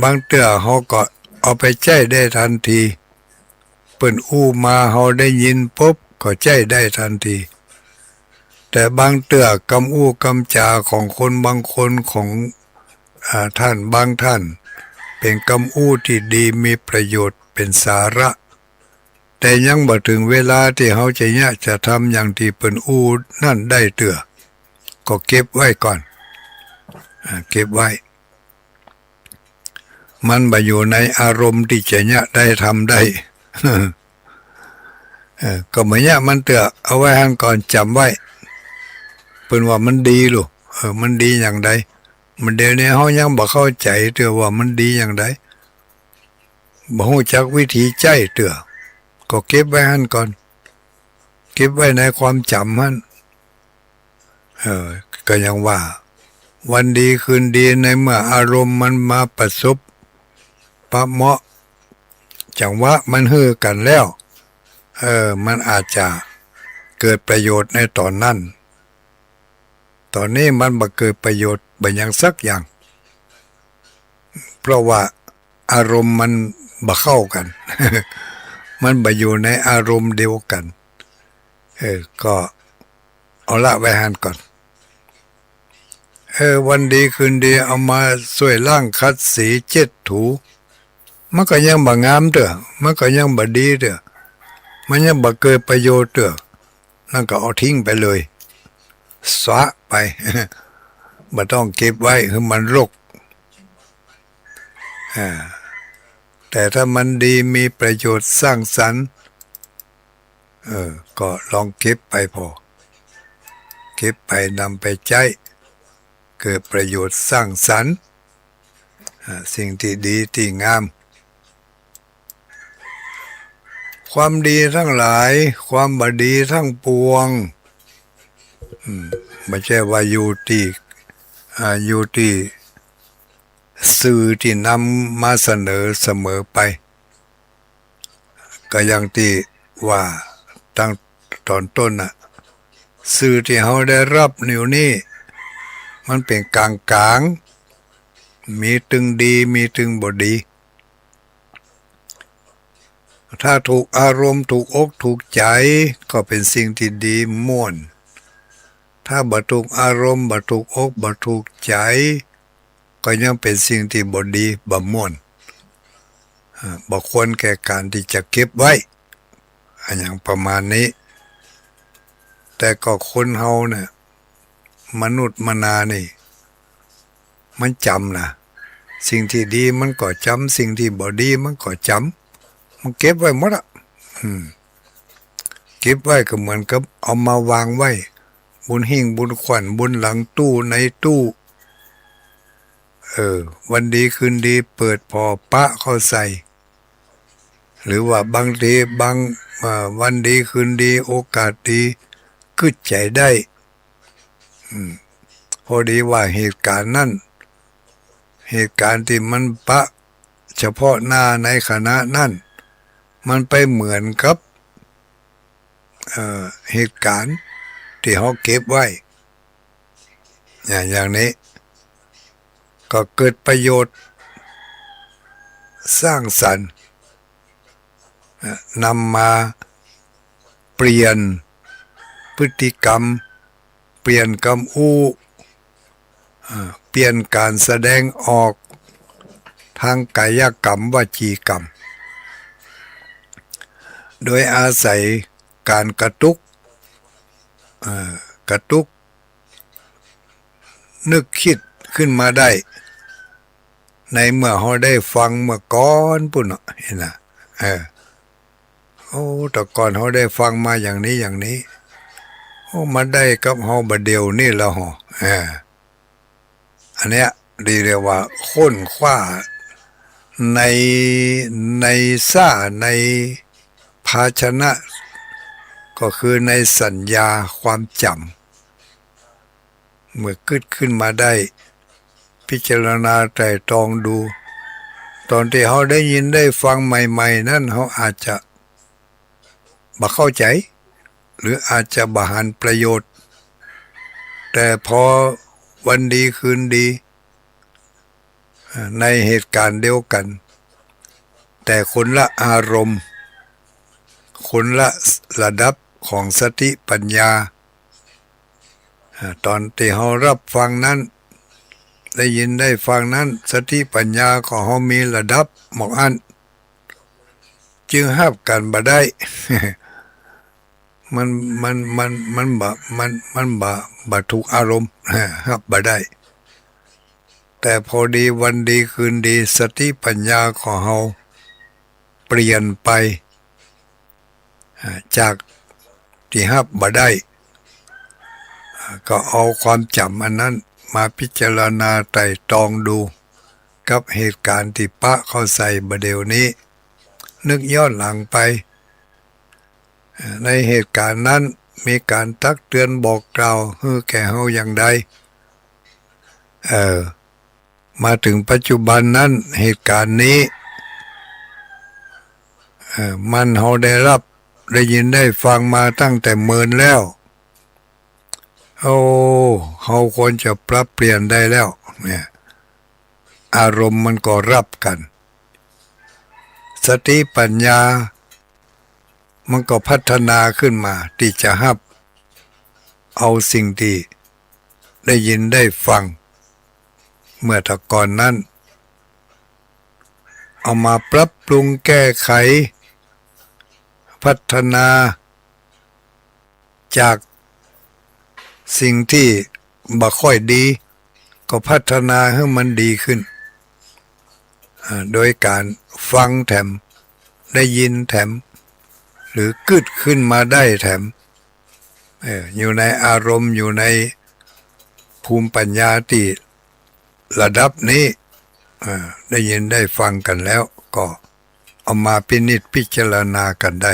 บางเตื้อเฮาก็เอาไปใจได้ทันทีเปิ้นอู้มาเฮาได้ยินปุ๊บก็ใจได้ทันทีแต่บางเตื้อกำอู้กำจ๋าของคนบางคนของท่านบางท่านเป็นกำอู้ที่ดีมีประโยชน์เป็นสาระแต่ยังบ่ถึงเวลาที่เฮาจะทำอย่างที่เปิ้นอู้นั่นได้เตื้อก็เก็บไว้ก่อนเก็บไว้มันบ่อยู่ในอารมณ์ที่จะได้ทำได้ ก็เหมือนมันเตื้อเอาไว้ให้ก่อนจำไว้เปิ้นว่ามันดีลูกมันดีอย่างใดมันเดี๋ยวนี้เฮายังบ่เข้าใจเตื้อว่ามันดีอย่างใดบ่ฮู้จักวิธีใจเตื้อก็เก็บไว้ให้ก่อนเก็บไว้ในความจำมันก็ยังว่าวันดีคืนดีในเมื่ออารมณ์มันมาประสบปะเหมาะจังหวะมันฮือกันแล้วมันอาจจะเกิดประโยชน์ในตอนนั้นตอนนี้มันบ่เกิดประโยชน์บ่อย่างสักอย่างเพราะว่าอารมณ์มันบ่เข้ากัน มันบ่อยู่ในอารมณ์เดียวกันก็ เอาละไว้หันก่อนวันดีคืนดีเอามาสวยล่างคัดสีเจ็ดถูมันก็ยังบ่งามเด้อมันก็ยังบ่ดีเด้อมันยังบ่เกิดประโยชน์เด้อนั่นก็เอาทิ้งไปเลยสะไป บ่ต้องเก็บไว้คือมันรกแต่ถ้ามันดีมีประโยชน์สร้างสรรค์ก็ลองเก็บไปพอเก็บไปนำไปใช้เกิดประโยชน์สร้างสรรค์สิ่งที่ดีที่งามความดีทั้งหลายความบดีทั้งปวงไม่ใช่ว่าอยู่ที่สื่อที่นำมาเสนอเสมอไปก็อย่างที่ว่าตั้งตอนต้นน่ะสื่อที่เขาได้รับนิ้วนี้มันเป็นกลางมีตึงดีมีตึงบ่ดีถ้าถูกอารมณ์ถูกอกถูกใจก็เป็นสิ่งที่ดีม่วนถ้าบ่ถูกอารมณ์บ่ถูกอกบ่ถูกใจก็ยังเป็นสิ่งที่บ่ดีบ่ม่วนบ่ควรแก่การที่จะเก็บไว้อย่างประมาณนี้แต่ก็คนเฮาเนี่ยมนุษย์มนานี่มันจำนะสิ่งที่ดีมันก็จำสิ่งที่บ่ดีมันก็จำมันเก็บไว้หมดอ่ะเก็บไว้ก็เหมือนกับเอามาวางไว้บนหิ้งบนขวัญบนหลังตู้ในตู้วันดีคืนดีเปิดพอปะเข้าใส่หรือว่าบางทีวันดีคืนดีโอกาสดีกึดใจได้พอดีว่าเหตุการณ์นั้นเหตุการณ์ที่มันปะเฉพาะหน้าในขณะนั้นมันไปเหมือนกับเหตุการณ์ที่เขาเก็บไว้อย่างนี้ก็เกิดประโยชน์สร้างสรรค์นำมาเปลี่ยนพฤติกรรมเปลี่ยนคำอู้เปลี่ยนการแสดงออกทางกายกรรมวจีกรรมโดยอาศัยการกระตุกนึกคิดขึ้นมาได้ในเมื่อเราได้ฟังเมื่อก่อนปุ่นเห็นนะแต่ก่อนเราได้ฟังมาอย่างนี้มาได้กับเราบัดเดียวนี่แล้วอันเนี้ยดีเรียกว่าค้นคว้าในซ่าในภาชนะก็คือในสัญญาความจำเมื่อเกิดขึ้นมาได้พิจารณาไตร่ตรองดูตอนที่เขาได้ยินได้ฟังใหม่ๆนั่นเขาอาจจะบ่เข้าใจหรืออาจจะบ่หันประโยชน์แต่พอวันดีคืนดีในเหตุการณ์เดียวกันแต่คนละอารมณ์คนละระดับของสติปัญญาตอนที่เขารับฟังนั้นได้ยินได้ฟังนั้นสติปัญญาของเขามีระดับหมอกอันจึงห้ามกันบ่ได้ มันบ่ถูกอารมณ์ห้ามบ่ได้แต่พอดีวันดีคืนดีสติปัญญาของเขาเปลี่ยนไปจากที่ห้ามบ่ได้ก็เอาความจำอันนั้นมาพิจารณาไตร่ตรองดูกับเหตุการณ์ที่ปะเข้าใส่ประเดี๋ยวนี้นึกย้อนหลังไปในเหตุการณ์นั้นมีการตักเตือนบอกกล่าวให้แก่เฮาอย่างใดมาถึงปัจจุบันนั้นเหตุการณ์นี้มันเฮาได้ยินได้ฟังมาตั้งแต่เมินแล้วเขาควรจะปรับเปลี่ยนได้แล้วเนี่ยอารมณ์มันก็รับกันสติปัญญามันก็พัฒนาขึ้นมาที่จะรับ เอาสิ่งที่ได้ยินได้ฟังเมื่อแต่ก่อนนั้นเอามาปรับปรุงแก้ไขพัฒนาจากสิ่งที่บ่ค่อยดีก็พัฒนาให้มันดีขึ้นโดยการฟังแถมได้ยินแถมหรือกึดขึ้นมาได้แถมอยู่ในอารมณ์อยู่ในภูมิปัญญาที่ระดับนี้ได้ยินได้ฟังกันแล้วก็เอามาพินิจพิจารณากันได้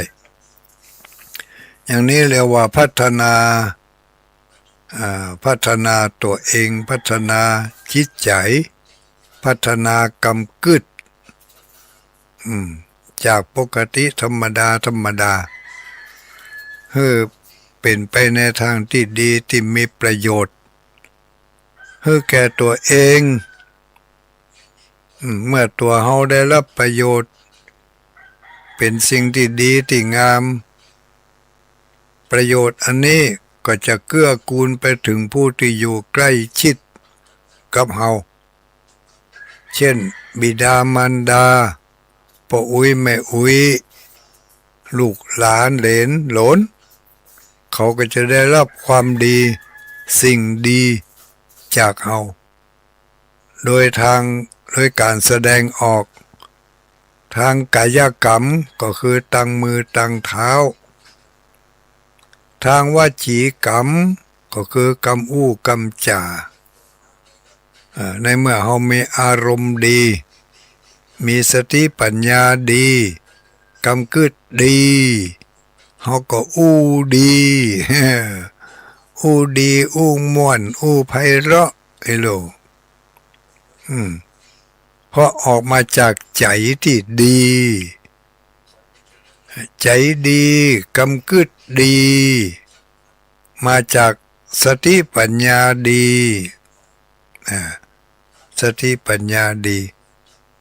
อย่างนี้เรียกว่าพัฒนาตัวเองพัฒนาจิตใจพัฒนากรรมกึศจากปกติธรรมดาให้เป็นไปในทางที่ดีที่มีประโยชน์ให้แก่ตัวเองเมื่อตัวเฮาได้รับประโยชน์เป็นสิ่งที่ดีที่งามประโยชน์อันนี้ก็จะเกื้อกูลไปถึงผู้ที่อยู่ใกล้ชิดกับเฮาเช่นบิดามารดาพ่ออุ้ยแม่อุ้ยลูกหลานเหลนโหลนเขาก็จะได้รับความดีสิ่งดีจากเฮาโดยการแสดงออกทางกายกรรมก็คือตั้งมือตั้งเท้าทางวจีกรรมก็คือกรรมอู้กรรมจ่าในเมื่อเฮามีอารมณ์ดีมีสติปัญญาดีกรรมกึศดีเฮาก็อู้ดีอู้ดีอู้ม่วนอู้ไพเราะไอ้โลเพราะออกมาจากใจที่ดีใจดีกำกึศดีมาจากสติปัญญาดีสติปัญญาดี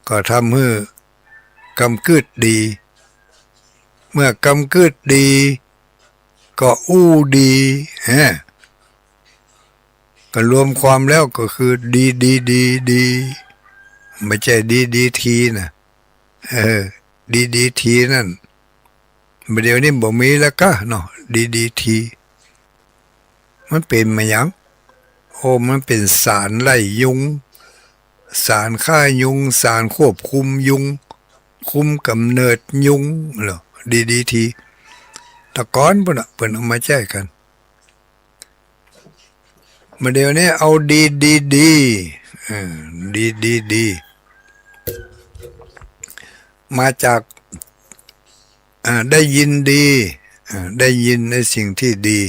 ก็ทำให้กำกึศดีเมื่อกำกึศดีก็อู้ดีก็รวมความแล้วก็คือดีไม่ใช่ดีทีนะดีทีนั่นเดี๋ยวนี้บ่มีแล้วก็เนาะดีทีมันเป็นมาหยังมันเป็นสารไล่ยุงสารฆ่ายุงสารควบคุมยุงคุมกำเนิดยุงเหรอดีทีตะก้อนเพิ่นเอามาแจ้กันเดี๋ยวนี้เอาดีมาจากได้ยินดีได้ยินในสิ่งที่ดี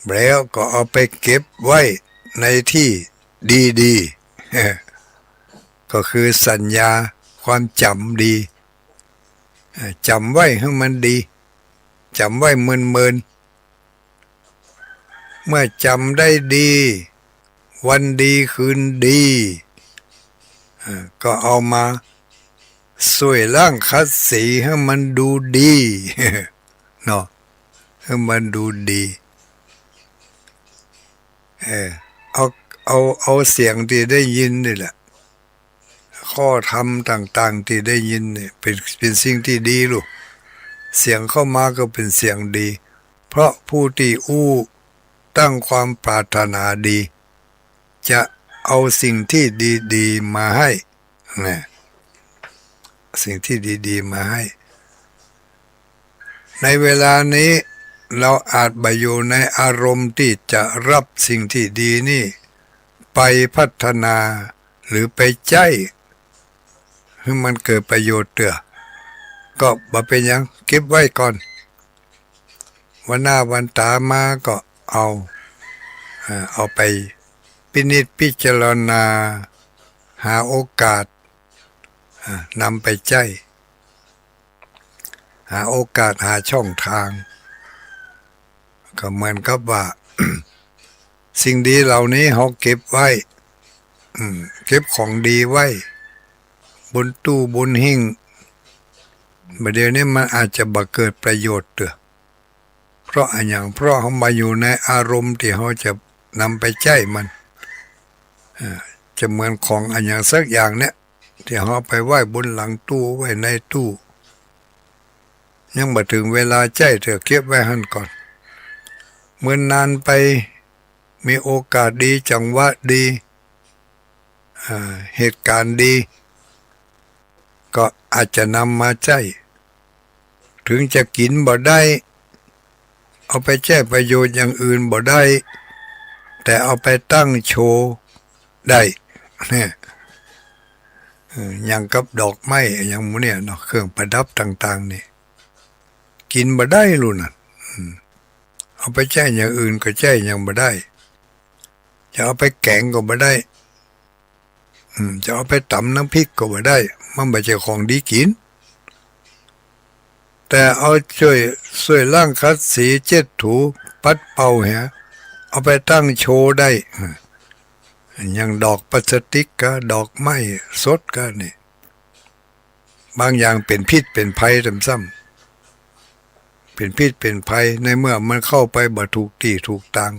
แล้วก็เอาไปเก็บไว้ในที่ดีก็คือสัญญาความจำดีจำไว้ให้มันดีจำไว้เมินเมื่อจำได้ดีวันดีคืนดีก็เอามาสวยร่างคัดสีให้มันดูดีเนาะให้มันดูดีเอาเสียงที่ได้ยินนี่แหละข้อธรรมต่างๆที่ได้ยินเนี่ยเป็นสิ่งที่ดีลูกเสียงเข้ามาก็เป็นเสียงดีเพราะผู้ที่ตั้งความปรารถนาดีจะเอาสิ่งที่ดีๆมาให้นะสิ่งที่ดีๆมาให้ในเวลานี้เราอาจไปอยู่ในอารมณ์ที่จะรับสิ่งที่ดีนี่ไปพัฒนาหรือไปใจให้มันเกิดประโยชน์ก็บ่เป็นหยังเก็บไว้ก่อนวันหน้าวันตามาก็เอาไปพินิจพิจารณาหาโอกาสนำไปใจหาโอกาสหาช่องทางก็เหมือนกับว่า สิ่งดีเหล่านี้เขาเก็บไว้เก็บของดีไว้บนตู้บนหิ้งเดี๋ยวนี้มันอาจจะบ่เกิดประโยชน์ เพราะอันอย่างเพราะเขามาอยู่ในอารมณ์ที่เขาจะนำไปใจมันจะเหมือนของอันอย่างสักอย่างเนี้ยที่เขาไปไหว้บนหลังตู้ไว้ในตู้ยังมาถึงเวลาใจเธอเก็บไว้หันก่อนเมื่อนานไปมีโอกาสดีจังหวะดีเหตุการณ์ดีก็อาจจะนำมาใจถึงจะกินบ่ได้เอาไปแจ้ประโยชน์อย่างอื่นบ่ได้แต่เอาไปตั้งโชว์ได้เนี่ยอย่างกับดอกไม้อย่างมูเนี่ยเนาะเครื่องประดับต่างๆนี่กินบ่ได้luônน่ะเอาไปแจ้อย่างอื่นก็แจ้อย่างบ่ได้จะเอาไปแกงก็บ่ได้จะเอาไปตำน้ำพริกก็บ่ได้มันไม่ใช่ของดีกินแต่เอาช่วยล้างคัดสีเจ็ดถูปัดเป่าฮะเอาไปตั้งโชว์ได้อย่างดอกพลาสติกก็ดอกไม้สดก็นี่บางอย่างเป็นพิษเป็นภัยซ้ำๆเป็นพิษเป็นภัยในเมื่อมันเข้าไปบ่ถูกที่ถูกทาง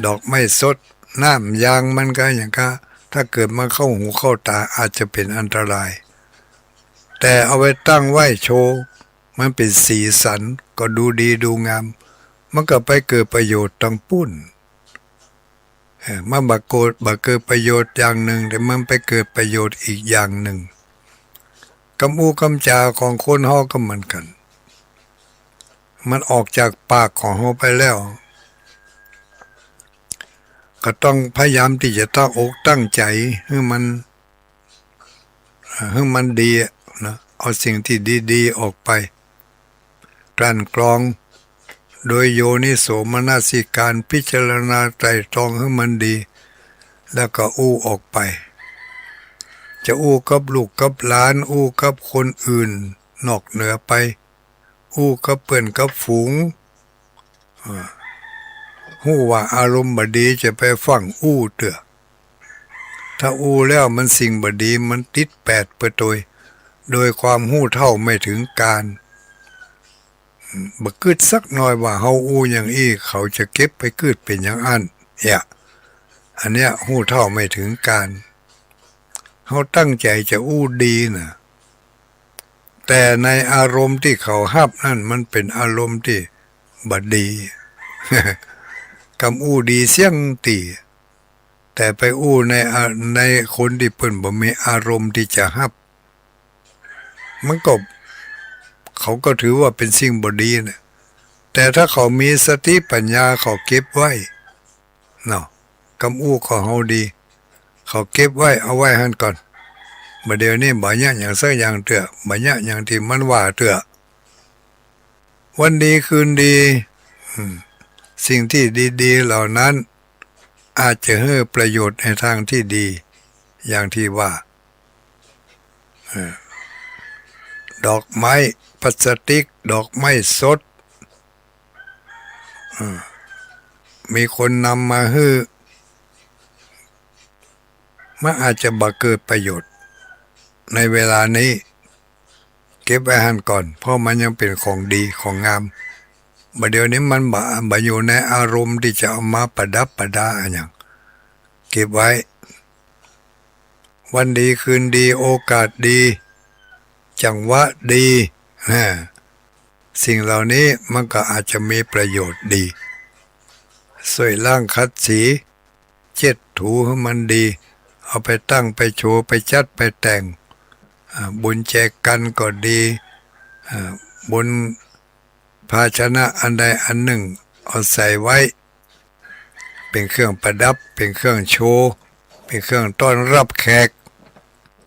ดอกไม้สดน้ำยางมันก็อย่างก็ถ้าเกิดมันเข้าหูเข้าตาอาจจะเป็นอันตรายแต่เอาไว้ตั้งไว้โชว์มันเป็นสีสันก็ดูดีดูงามมันก็ไปเกิดประโยชน์ตั้งปุ้นมันบักเกิดประโยชน์อย่างหนึ่งแต่มันไปเกิดประโยชน์อีกอย่างหนึ่งคำอู้คำจาของคนเฮาก็เหมือนกันมันออกจากปากของเฮาไปแล้วก็ต้องพยายามที่จะตั้งอกตั้งใจให้มันดีนะเอาสิ่งที่ดีๆออกไปกลั่นกรองโดยโยนิโสมนสิการพิจารณาไตร่ตรองให้มันดีแล้วก็อู้ออกไปจะอู้กับลูกกับหลานอู้กับคนอื่นนอกเหนือไปอู้กับเพื่อนกับฝูงหู้ว่าอารมณ์บดีจะไปฟังอู้เถอะถ้าอู้แล้วมันสิ่งบดีมันติดแปดเปิดโดยความหู้เท่าไม่ถึงการบักึดสักหน่อยว่าเฮาอู้อย่างอี้เขาจะเก็บไปกึดเป็นอย่างอันอันเนี้ยหู้เท่าไม่ถึงการเฮาตั้งใจจะอู้ดีนะแต่ในอารมณ์ที่เขาฮับนั่นมันเป็นอารมณ์ที่บดี คำอู้ดีเสียงตีแต่ไปอู้ในคนที่เพิ่นบ่มีอารมณ์ที่จะฮับมันก็เขาก็ถือว่าเป็นสิ่งบดีนะแต่ถ้าเขามีสติปัญญาเขาเก็บไว้เนาะคำอู้ของเขาดีเขาเก็บไว้เอาไว้หันก่อนบัดเดี๋ยวนี้บ่ยะอย่างสักอย่างเถอะบ่ยะอย่างที่มันว่าเถอะวันดีคืนดีสิ่งที่ดีๆเหล่านั้นอาจจะให้ประโยชน์ในทางที่ดีอย่างที่ว่าดอกไม้พลาสติกดอกไม้สดมีคนนำมาให้มันอาจจะบ่เกิดประโยชน์ในเวลานี้เก็บไว้หันก่อนเพราะมันยังเป็นของดีของงามบัดเดี๋ยวนี้มันบ่อยู่ในอารมณ์ที่จะเอามาประดับประดาอย่างเก็บไว้วันดีคืนดีโอกาสดีจังหวะดีสิ่งเหล่านี้มันก็อาจจะมีประโยชน์ดีช่วยล้างคัดสีเช็ดถูให้มันดีเอาไปตั้งไปโชว์ไปจัดไปแต่งบุญแจกันก็ดีบุญภาชนะอันใดอันหนึ่งเอาใส่ไว้เป็นเครื่องประดับเป็นเครื่องโชว์เป็นเครื่องต้อนรับแขก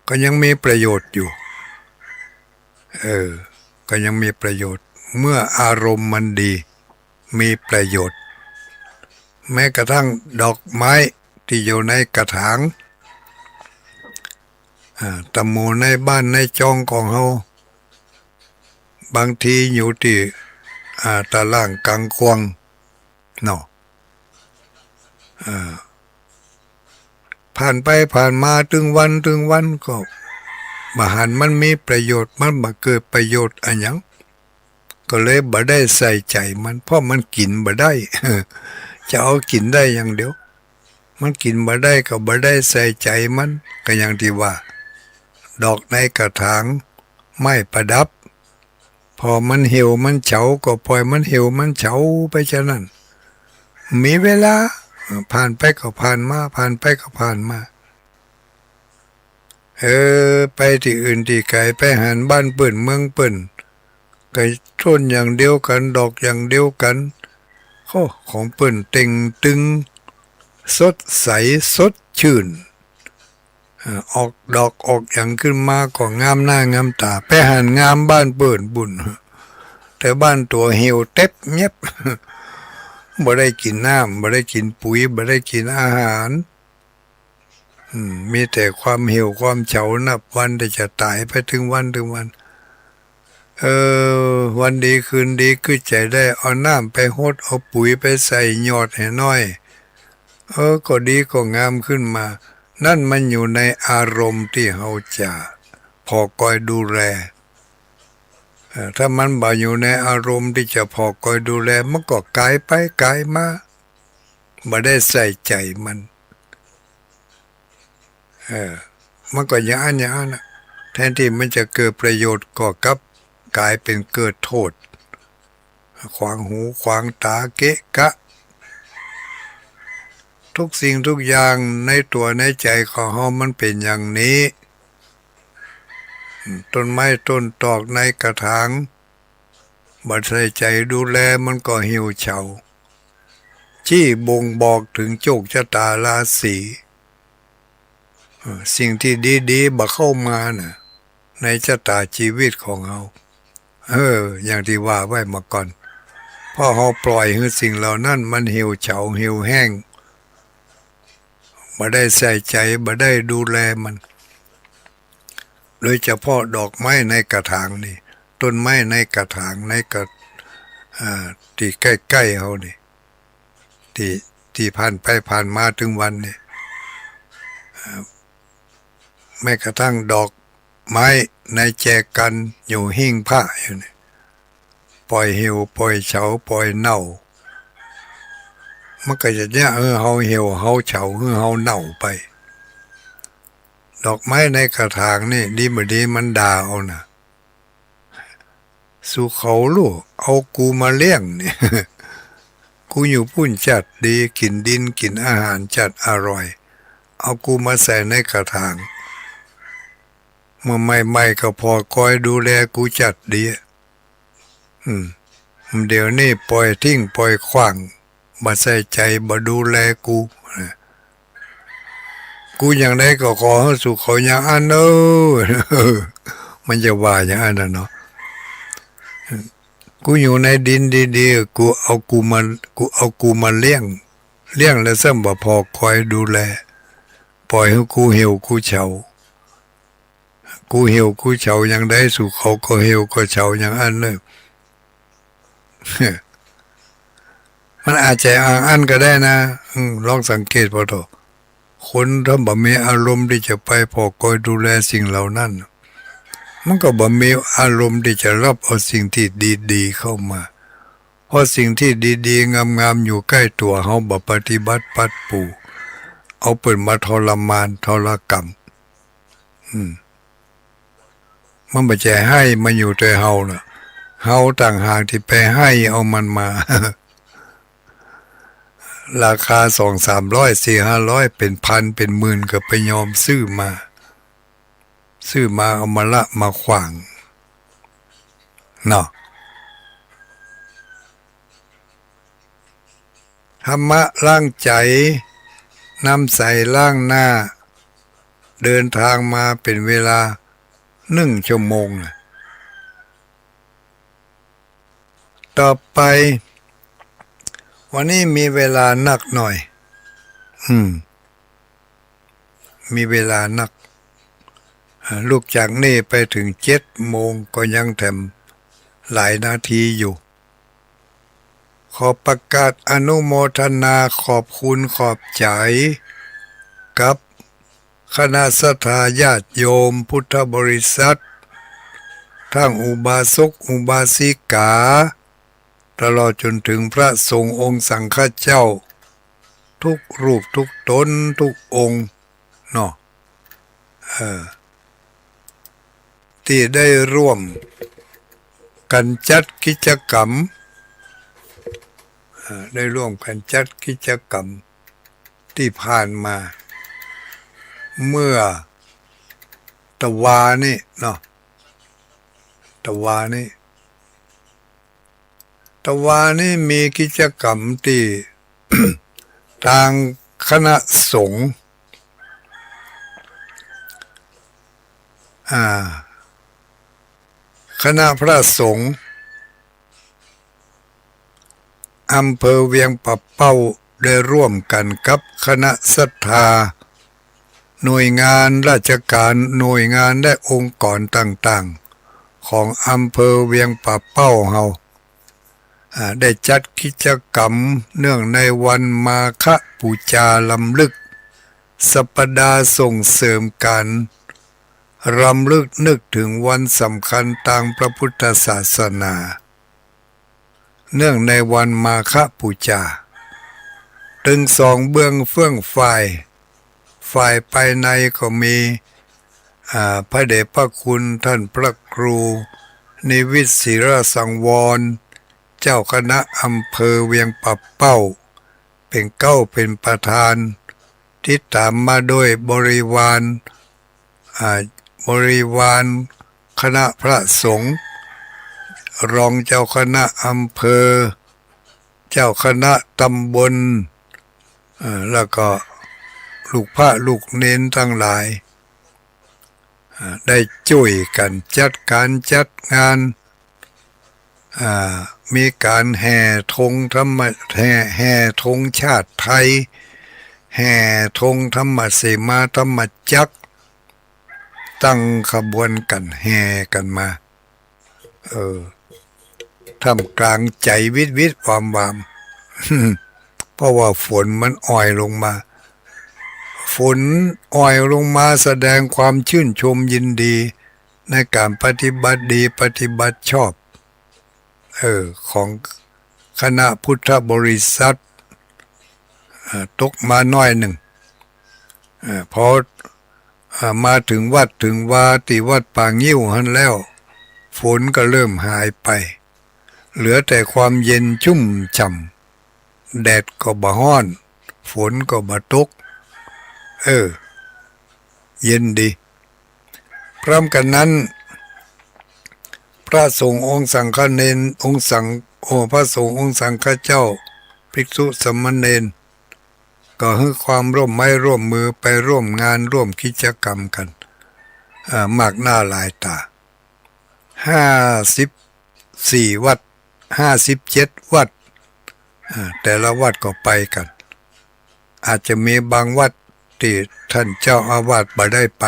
ก็ยังมีประโยชน์อยู่ก็ยังมีประโยชน์เมื่ออารมณ์มันดีมีประโยชน์แม้กระทั่งดอกไม้ที่อยู่ในกระถางตะหมูในบ้านในจองของเฮาบางทีอยู่ที่ตะล่างกังควงเนาะผ่านไปผ่านมาถึงวันก็บาหันมันมีประโยชน์มันมาเกิดประโยชน์อันหยัง ก็เลยบ่ได้ใส่ใจมันเพราะมันกินบ่ได้ จะเอากินได้อย่างเดียวมันกินบ่ได้ก็บ่ได้ใส่ใจมันก็อย่างที่ว่าดอกในกระถางไม้ประดับพอมันเหี่ยวมันเฉาก็ปล่อยมันเหี่ยวมันเฉาไปฉะนั้นมีเวลาผ่านไปก็ผ่านมาผ่านไปก็ผ่านมาไปที่อื่นที่ไกลไปหันบ้านเปิ่นเมืองเปิ่นไก่ต้นอย่างเดียวกันดอกอย่างเดียวกันของเปิ่นเต่งตึงสดใสสดชื่นออกดอกออกอย่างขึ้นมาก็งามหน้างามตาไปหันงามบ้านเปิ่นบุญแต่บ้านตัวเหี่ยวเต็บเงียบ บ่ได้กินน้ำบ่ได้กินปุ๋ยบ่ได้กินอาหารมีแต่ความเหี่ยวความเฉานับวันที่จะตายไปถึงวันวันดีคืนดีคือใจได้เอาน้ำไปหดเอาปุ๋ยไปใส่ยอดให้น้อยก็ดีก็งามขึ้นมานั่นมันอยู่ในอารมณ์ที่เราจะพอคอยดูแลถ้ามันบ่อยู่ในอารมณ์ที่จะพอคอยดูแลมันก็กลายไปกลายมาบ่ได้ใส่ใจมันมันก็อย่างนั้นนะแทนที่มันจะเกิดประโยชน์ก็กลับกลายเป็นเกิดโทษขวางหูขวางตาเกะกะทุกสิ่งทุกอย่างในตัวในใจของเรามันเป็นอย่างนี้ต้นไม้ต้นตอกในกระถางบ่ใส่ใจดูแลมันก็เหี่ยวเฉาชี้บ่งบอกถึงโชคชะตาราศีสิ่งที่ดีๆบ่เข้ามาน่ะในชะตาชีวิตของเราอย่างที่ว่าไว้มาก่อนพอเราปล่อยให้สิ่งเหล่านั้นมันเหี่ยวเฉาเหี่ยวแห้งบ่ได้ใส่ใจบ่ได้ดูแลมันโดยเฉพาะดอกไม้ในกระถางนี่ต้นไม้ในกระถางในกระที่ใกล้ๆเขานี่ที่ผ่านไปผ่านมาถึงวันนี่แม้กระทั่งดอกไม้ในแจกันอยู่หิ้งผ้าอยู่นี่ปล่อยเหี่ยวปล่อยเฉาปล่อยเน่ามันก็จะเนี่ยเฮาเหี่ยวเฮาเฉาเฮาเน่าไปดอกไม้ในกระถางนี่ดีบ่ดีมันด่าเอานะสู่เขาลูกเอากูมาเลี้ยงนี่ กูอยู่พุ่นจัดดีกินดินกินอาหารจัดอร่อยเอากูมาใส่ในกระถางเมื่อใหม่ๆก็พอคอยดูแลกูจัดดีเดี๋ยวนี้ปล่อยทิ้งปล่อยขว้างบ่ใส่ใจบ่ดูแลกูอย่างใดก็ขอให้สุขเขาอย่างอันมันจะว่าอย่างนั้นเนาะกูอยู่ในดินดีๆกูเอากูมาเลี้ยงแล้วซ้ำบ่พอคอยดูแลปล่อยให้กูเหี่ยวกูเฉากูเหี่ยวกูเฉาอย่างใดสุขเขาก็เหี่ยวก็เฉาอย่างอันเลย มันอาจจะอันก็ได้นะลองสังเกตพอเถอะคนถ้าบ่มีอารมณ์ที่จะไปพอคอยดูแลสิ่งเหล่านั้นมันก็บ่มีอารมณ์ที่จะรับเอาสิ่งที่ดีๆเข้ามาเพราะสิ่งที่ดีๆงามๆอยู่ใกล้ตัวเฮาบ่ปฏิบัติปัดปูเอาเปิดมาทรมานทรกรรมมันบ่ใช่ให้มาอยู่แต่เฮาน่ะเฮาต่างหากที่ไปให้เอามันมา ราคา200-300 400-500เป็นพันเป็นหมื่นก็ไปยอมซื้อมาเอามาละมาขวางเนาะธรรมะล้างใจน้ำใสล้างหน้าเดินทางมาเป็นเวลา1 ชั่วโมงต่อไปวันนี้มีเวลานักหน่อยมีเวลานักลูกจากนี่ไปถึง7 โมงก็ยังแถมหลายนาทีอยู่ขอประกาศอนุโมทนาขอบคุณขอบใจกับคณะศรัทธาญาติโยมพุทธบริษัท ทั้งอุบาสกอุบาสิกาตลอดจนถึงพระสงฆ์องค์สังฆเจ้าทุกรูปทุกตนทุกองค์เนาะที่ได้ร่วมกันจัดกิจกรรมได้ร่วมกันจัดกิจกรรมที่ผ่านมาเมื่อตะวานี่เนาะตะวานี่มีกิจกรรมที่ ทางคณะสงฆ์คณะพระสงฆ์อำเภอเวียงปะเป้าได้ร่วมกันกับคณะศรัทธาหน่วยงานราชการหน่วยงานและองค์กรต่างๆของอำเภอเวียงปะเป้าเฮาได้จัดกิจกรรมเนื่องในวันมาฆบูชาลำลึกสัปดาห์ส่งเสริมการรำลึกนึกถึงวันสำคัญทางพระพุทธศาสนาเนื่องในวันมาฆบูชาถึงสองเบื้องเฟื่องฝ่ายภายในก็มีพระเดชพระคุณท่านพระครูนิวิตศิรสังวรเจ้าคณะอำเภอเวียงปะเป้าเป็นประธานที่ตามมาโดยบริวารคณะพระสงฆ์รองเจ้าคณะอำเภอเจ้าคณะตำบลแล้วก็ลูกพระลูกเน้นทั้งหลายได้ช่วยกันจัดงานมีการแห่ธงแห่ธงชาติไทยแห่ธงธรรมเสมาธรรมจักรตั้งขบวนกันแห่กันมาท่ามกลางใจวิตวาม เพราะว่าฝนมันอ่อยลงมาฝนอ่อยลงมาแสดงความชื่นชมยินดีในการปฏิบัติดีปฏิบัติชอบของคณะพุทธบริษัทตกมาน้อยหนึ่งพอมาถึงวัดถึงวาที่วัดป่างิ้วหันแล้วฝนก็เริ่มหายไปเหลือแต่ความเย็นชุ่มฉ่ำแดดก็บ่ฮ้อนฝนก็บ่ตกเย็นดีพร้อมกันนั้นพระสงฆ์องค์สังฆเนรพระสงฆ์องค์สังฆเจ้าภิกษุสามเณรก็ให้ความร่วมไม้ร่วมมือไปร่วมงานร่วมกิจกรรมกันมากหน้าหลายตา54 วัด57 วัดแต่ละวัดก็ไปกันอาจจะมีบางวัดที่ท่านเจ้าอาวาสบ่ได้ไป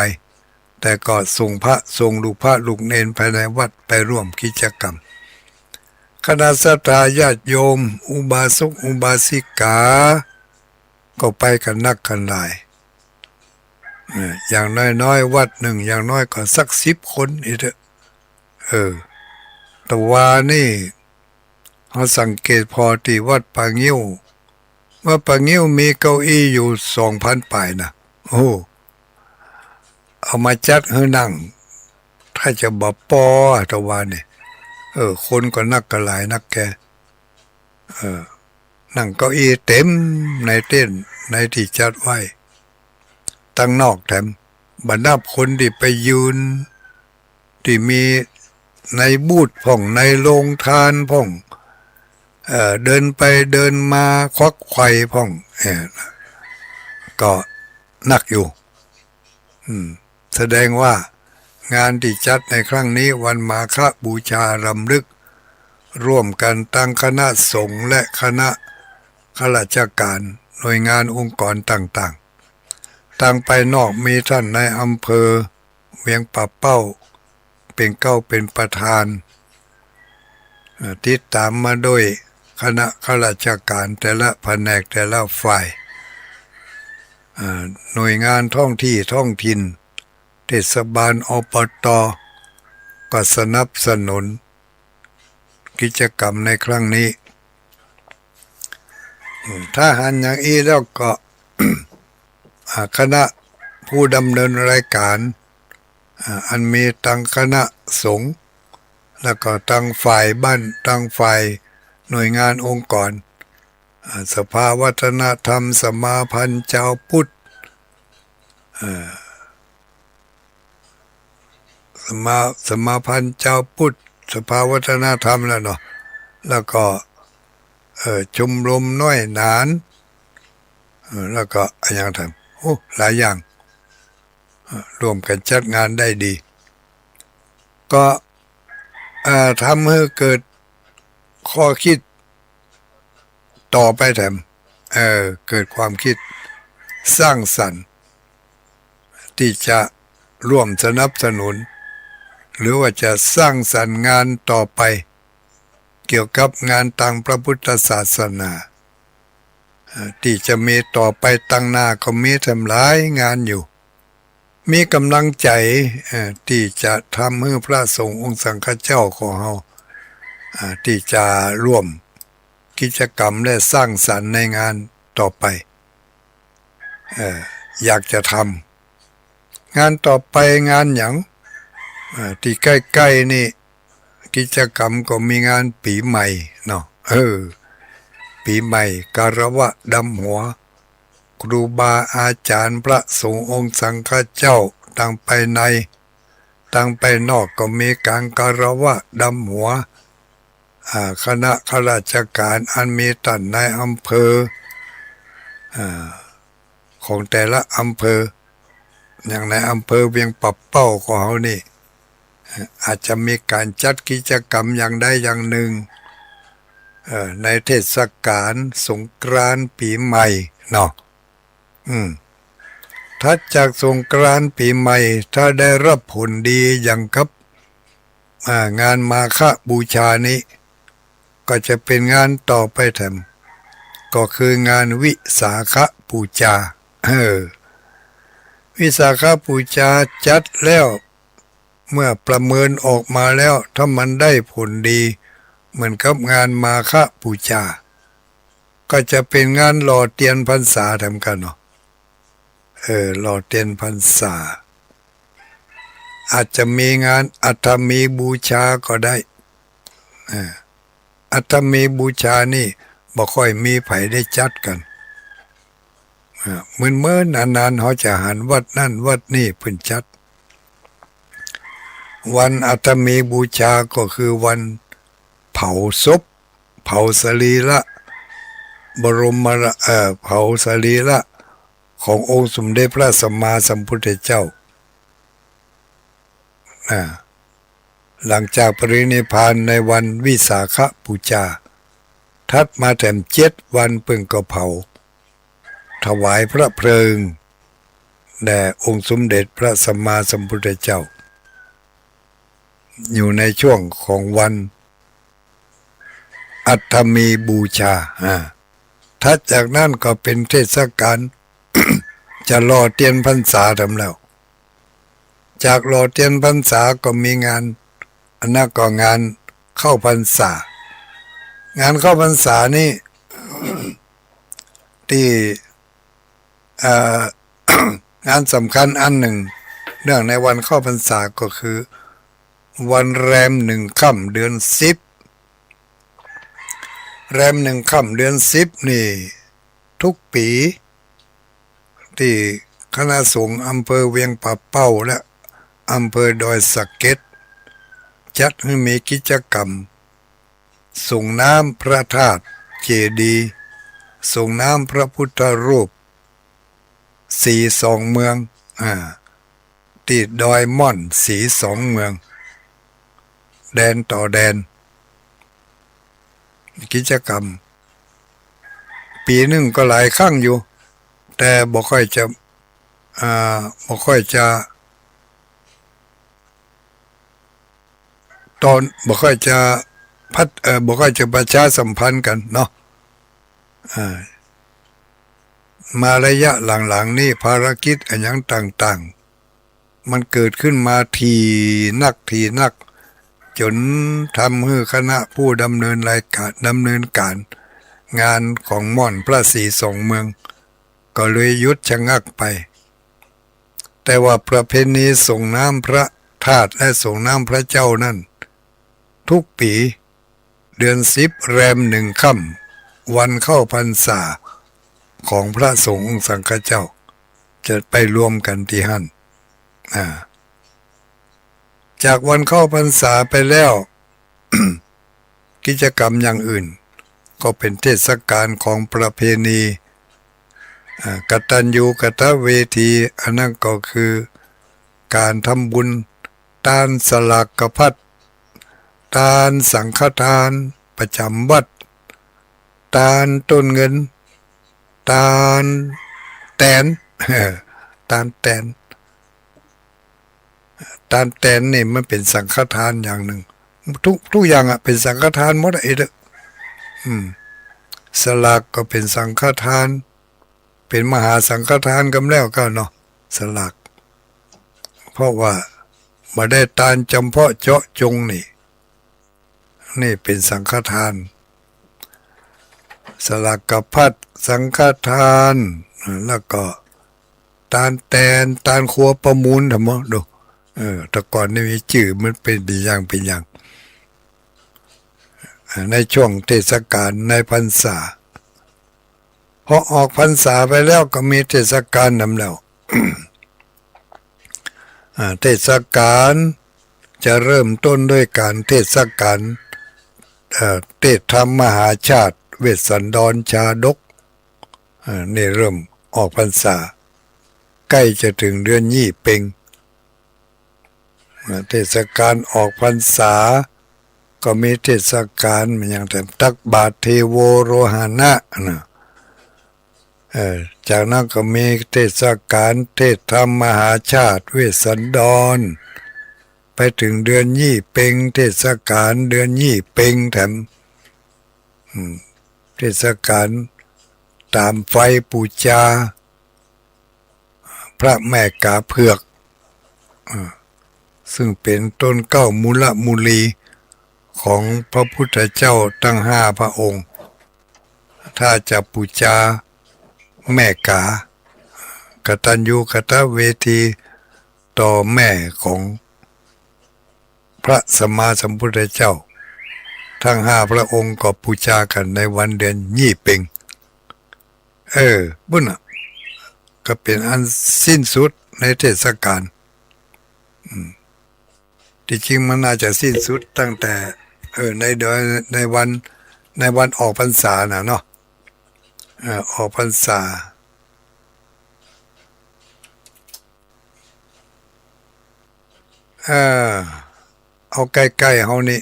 แต่ก็ส่งลูกพระลูกเนนภายในวัดไปร่วมกิจกรรมคณะศรัทธาญาติโยมอุบาสกอุบาสิกาก็ไปกันนักกันหลายอย่างน้อยวัดหนึ่งอย่างน้อยก็สัก10 คนอีกแต่ว่านี่เราสังเกตพอที่วัดป่างิ้วเมื่อป่างิ้วมีเก้าอี้อยู่2,000 ป่ายนะเอามาจัดให้นั่งถ้าจะบ่ปอตะวันนี่คนก็นักกันหลายนักแกนั่งเก้าอี้เต็มในเต้นในที่จัดไว้ตั้งนอกแถมบรรดาคนที่ไปยืนที่มีในบูธพ่องในโรงทานพ่องเดินไปเดินมาควักไขว่พ่องก็นักอยู่แสดงว่างานที่จัดในครั้งนี้วันมาฆบูชารำลึกร่วมกันตั้งคณะสงฆ์และคณะข้าราชการหน่วยงานองค์กรต่างๆตั้งไปนอกมีท่านในอำเภอเวียงปะเป้าเป็นประธานติดตามมาโดยคณะข้าราชการแต่ละแผนกแต่ละฝ่ายหน่วยงานท้องถิ่นเทศบาลอบต ก็สนับสนุนกิจกรรมในครั้งนี้ถ้าหันอย่างอีแล้วก็ คณะผู้ดำเนินรายการอันมีตั้งคณะสงฆ์แล้วก็ตั้งฝ่ายบ้านตั้งฝ่ายหน่วยงานองค์กรสภาวัฒนธรรมสมาพันธ์ชาวพุทธสมาพันธ์ชาวพุทธสภาวัฒนธรรมแล้วเนาะแล้วก็ชมรมน้อยหนานแล้วก็อย่างทำโอ้หลายอย่างร่วมกันจัดงานได้ดีก็ทำให้เกิดข้อคิดต่อไปแถมเกิดความคิดสร้างสรรค์ที่จะร่วมสนับสนุนหรือว่าจะสร้างสรรค์งานต่อไปเกี่ยวกับงานทางพระพุทธศาสนาที่จะมีต่อไปตั้งหน้าก็มีทำหลายงานอยู่มีกำลังใจที่จะทำให้พระสงฆ์องค์สังฆเจ้าของเราที่จะร่วมกิจกรรมและสร้างสรรค์ในงานต่อไปอยากจะทำงานต่อไปงานอย่างที่ใกล้ๆนี่กิจกรรมก็มีงานปีใหม่เนาะปีใหม่การวะดำหัวครูบาอาจารย์พระสงฆ์องค์สังฆเจ้าตั้งไปในตั้งไปนอกก็มีการการวะดำหัวคณะข้าราชการอันมีท่านในอำเภอของแต่ละอำเภออย่างในอำเภอเวียงปับเป้าของเขานี่อาจจะมีการจัดกิจกรรมอย่างใดอย่างหนึ่งในเทศกาลสงกรานต์ปีใหม่เนาะถ้าจากสงกรานต์ปีใหม่ถ้าได้รับผลดีอย่างกับงานมาฆบูชานี้ก็จะเป็นงานต่อไปแถมก็คืองานวิสาขบูชาวิสาขบูชาจัดแล้วเมื่อประเมินออกมาแล้วถ้ามันได้ผลดีเหมือนกับงานมาฆบูชาก็จะเป็นงานหล่อเทียนพรรษาทำกันเนาะหล่อเทียนพรรษาอาจจะมีงานอัฐมีบูชาก็ได้อัฐมีบูชานี่บ่ค่อยมีไผได้จัดกันเมื่อนานๆเขาจะหันวัดนั่นวัดนี่เพิ่นจัดวันอัฐมีบูชาก็คือวันเผาศพเผาสรีระบรมเผาสรีระขององค์สมเด็จพระสัมมาสัมพุทธเจ้าหลังจากปรินิพพานในวันวิสาขบูชาถัดมาแถม7 วันเพิ่งก็เผาถวายพระเพลิงแด่องค์สมเด็จพระสัมมาสัมพุทธเจ้าอยู่ในช่วงของวันอัฐมีบูชาถัดจากนั้นก็เป็นเทศกาล จะรอเทียนพรรษาทำแล้วจากรอเทียนพรรษาก็มีงานอันนั้นก็งานเข้าพรรษางานเข้าพรรษานี่ ที่งานสำคัญอันหนึ่งเนื่องในวันเข้าพรรษาก็คือวันแรม1 ค่ำเดือน10แรม1 ค่ำเดือน10นี่ทุกปีที่คณะสงฆ์อำเภอเวียงป่าเป้าและอำเภอดอยสะเก็ดจัดให้มีกิจกรรมส่งน้ำพระธาตุเจดีย์ส่งน้ำพระพุทธรูป4 2 เมืองที่ดอยม่อน2 เมืองแดนต่อแดนกิจกรรมปีหนึ่งก็หลายครั้งอยู่แต่บ่ค่อยจะบ่ค่อยจะบ่ค่อยจะบ่ค่อยจะประชาสัมพันธ์กันเนาะมาระยะหลังๆนี่ภารกิจอย่างต่างๆมันเกิดขึ้นมาทีนัก จนทำให้คณะผู้ดำเนินการงานของม่อนพระศรีสองเมืองก็เลยหยุดชะงักไปแต่ว่าประเพณีส่งน้ำพระธาตุและส่งน้ำพระเจ้านั่นทุกปีเดือน10แรม1ค่ำวันเข้าพรรษาของพระสงฆ์องค์สังฆเจ้าจะไปรวมกันที่หั่นจากวันเข้าพรรษาไปแล้ว กิจกรรมอย่างอื่นก็เป็นเทศกาลของประเพณีกตัญญูกตเวทีอันนั้นก็คือการทำบุญทานสลากพัดทานสังฆทานประจำวัดทานต้นเงินทานแตน ทานแตนนี่มันเป็นสังฆทานอย่างหนึ่งทุกอย่างเป็นสังฆทานหมดไอ้เด้อสลากก็เป็นสังฆทานเป็นมหาสังฆทานกันแล้วก็เนาะสลากเพราะว่ามาได้ทานจำเพาะเจาะจงนี่เป็นสังฆทานสลากกพัดสังฆทานแล้วก็ทานแตนทานครัวประมูลทำมั้งดูแต่ก่อนนี่มีชื่อมันเป็นอย่างในช่วงเทศกาลในพรรษาพอออกพรรษาไปแล้วก็มีเทศกาลนำแล้ว เทศกาลจะเริ่มต้นด้วยการเทศกาลเทศธรรมมหาชาติเวสสันดรชาดกนี่เริ่มออกพรรษาใกล้จะถึงเดือนยี่เพ็งเทศกาลออกพรรษาก็มีเทศกาลอย่างแต่ตักบาตรเทโวโรหณะนะจากนั้นก็มีเทศกาลเทศธรรมมหาชาติเวสสันดรไปถึงเดือนยี่เพ็งเทศกาลเดือนยี่เพ็งแถมเทศกาลตามไฟปูชาพระแม่กาเผือกซึ่งเป็นต้นเก้ามูลีของพระพุทธเจ้าทั้ง5พระองค์ถ้าจะบูชาแม่กากตัญญูกตเวทีต่อแม่ของพระสัมมาสัมพุทธเจ้าทั้ง5พระองค์ก็บูชากันในวันเดือนยี่เพ็งบุญก็เป็นอันสิ้นสุดในเทศกาลที่จริงมันน่าจะสิ้นสุดตั้งแต่ในวันออกพรรษาเนาะออกพรรษาเอาใกล้ๆเฮานี่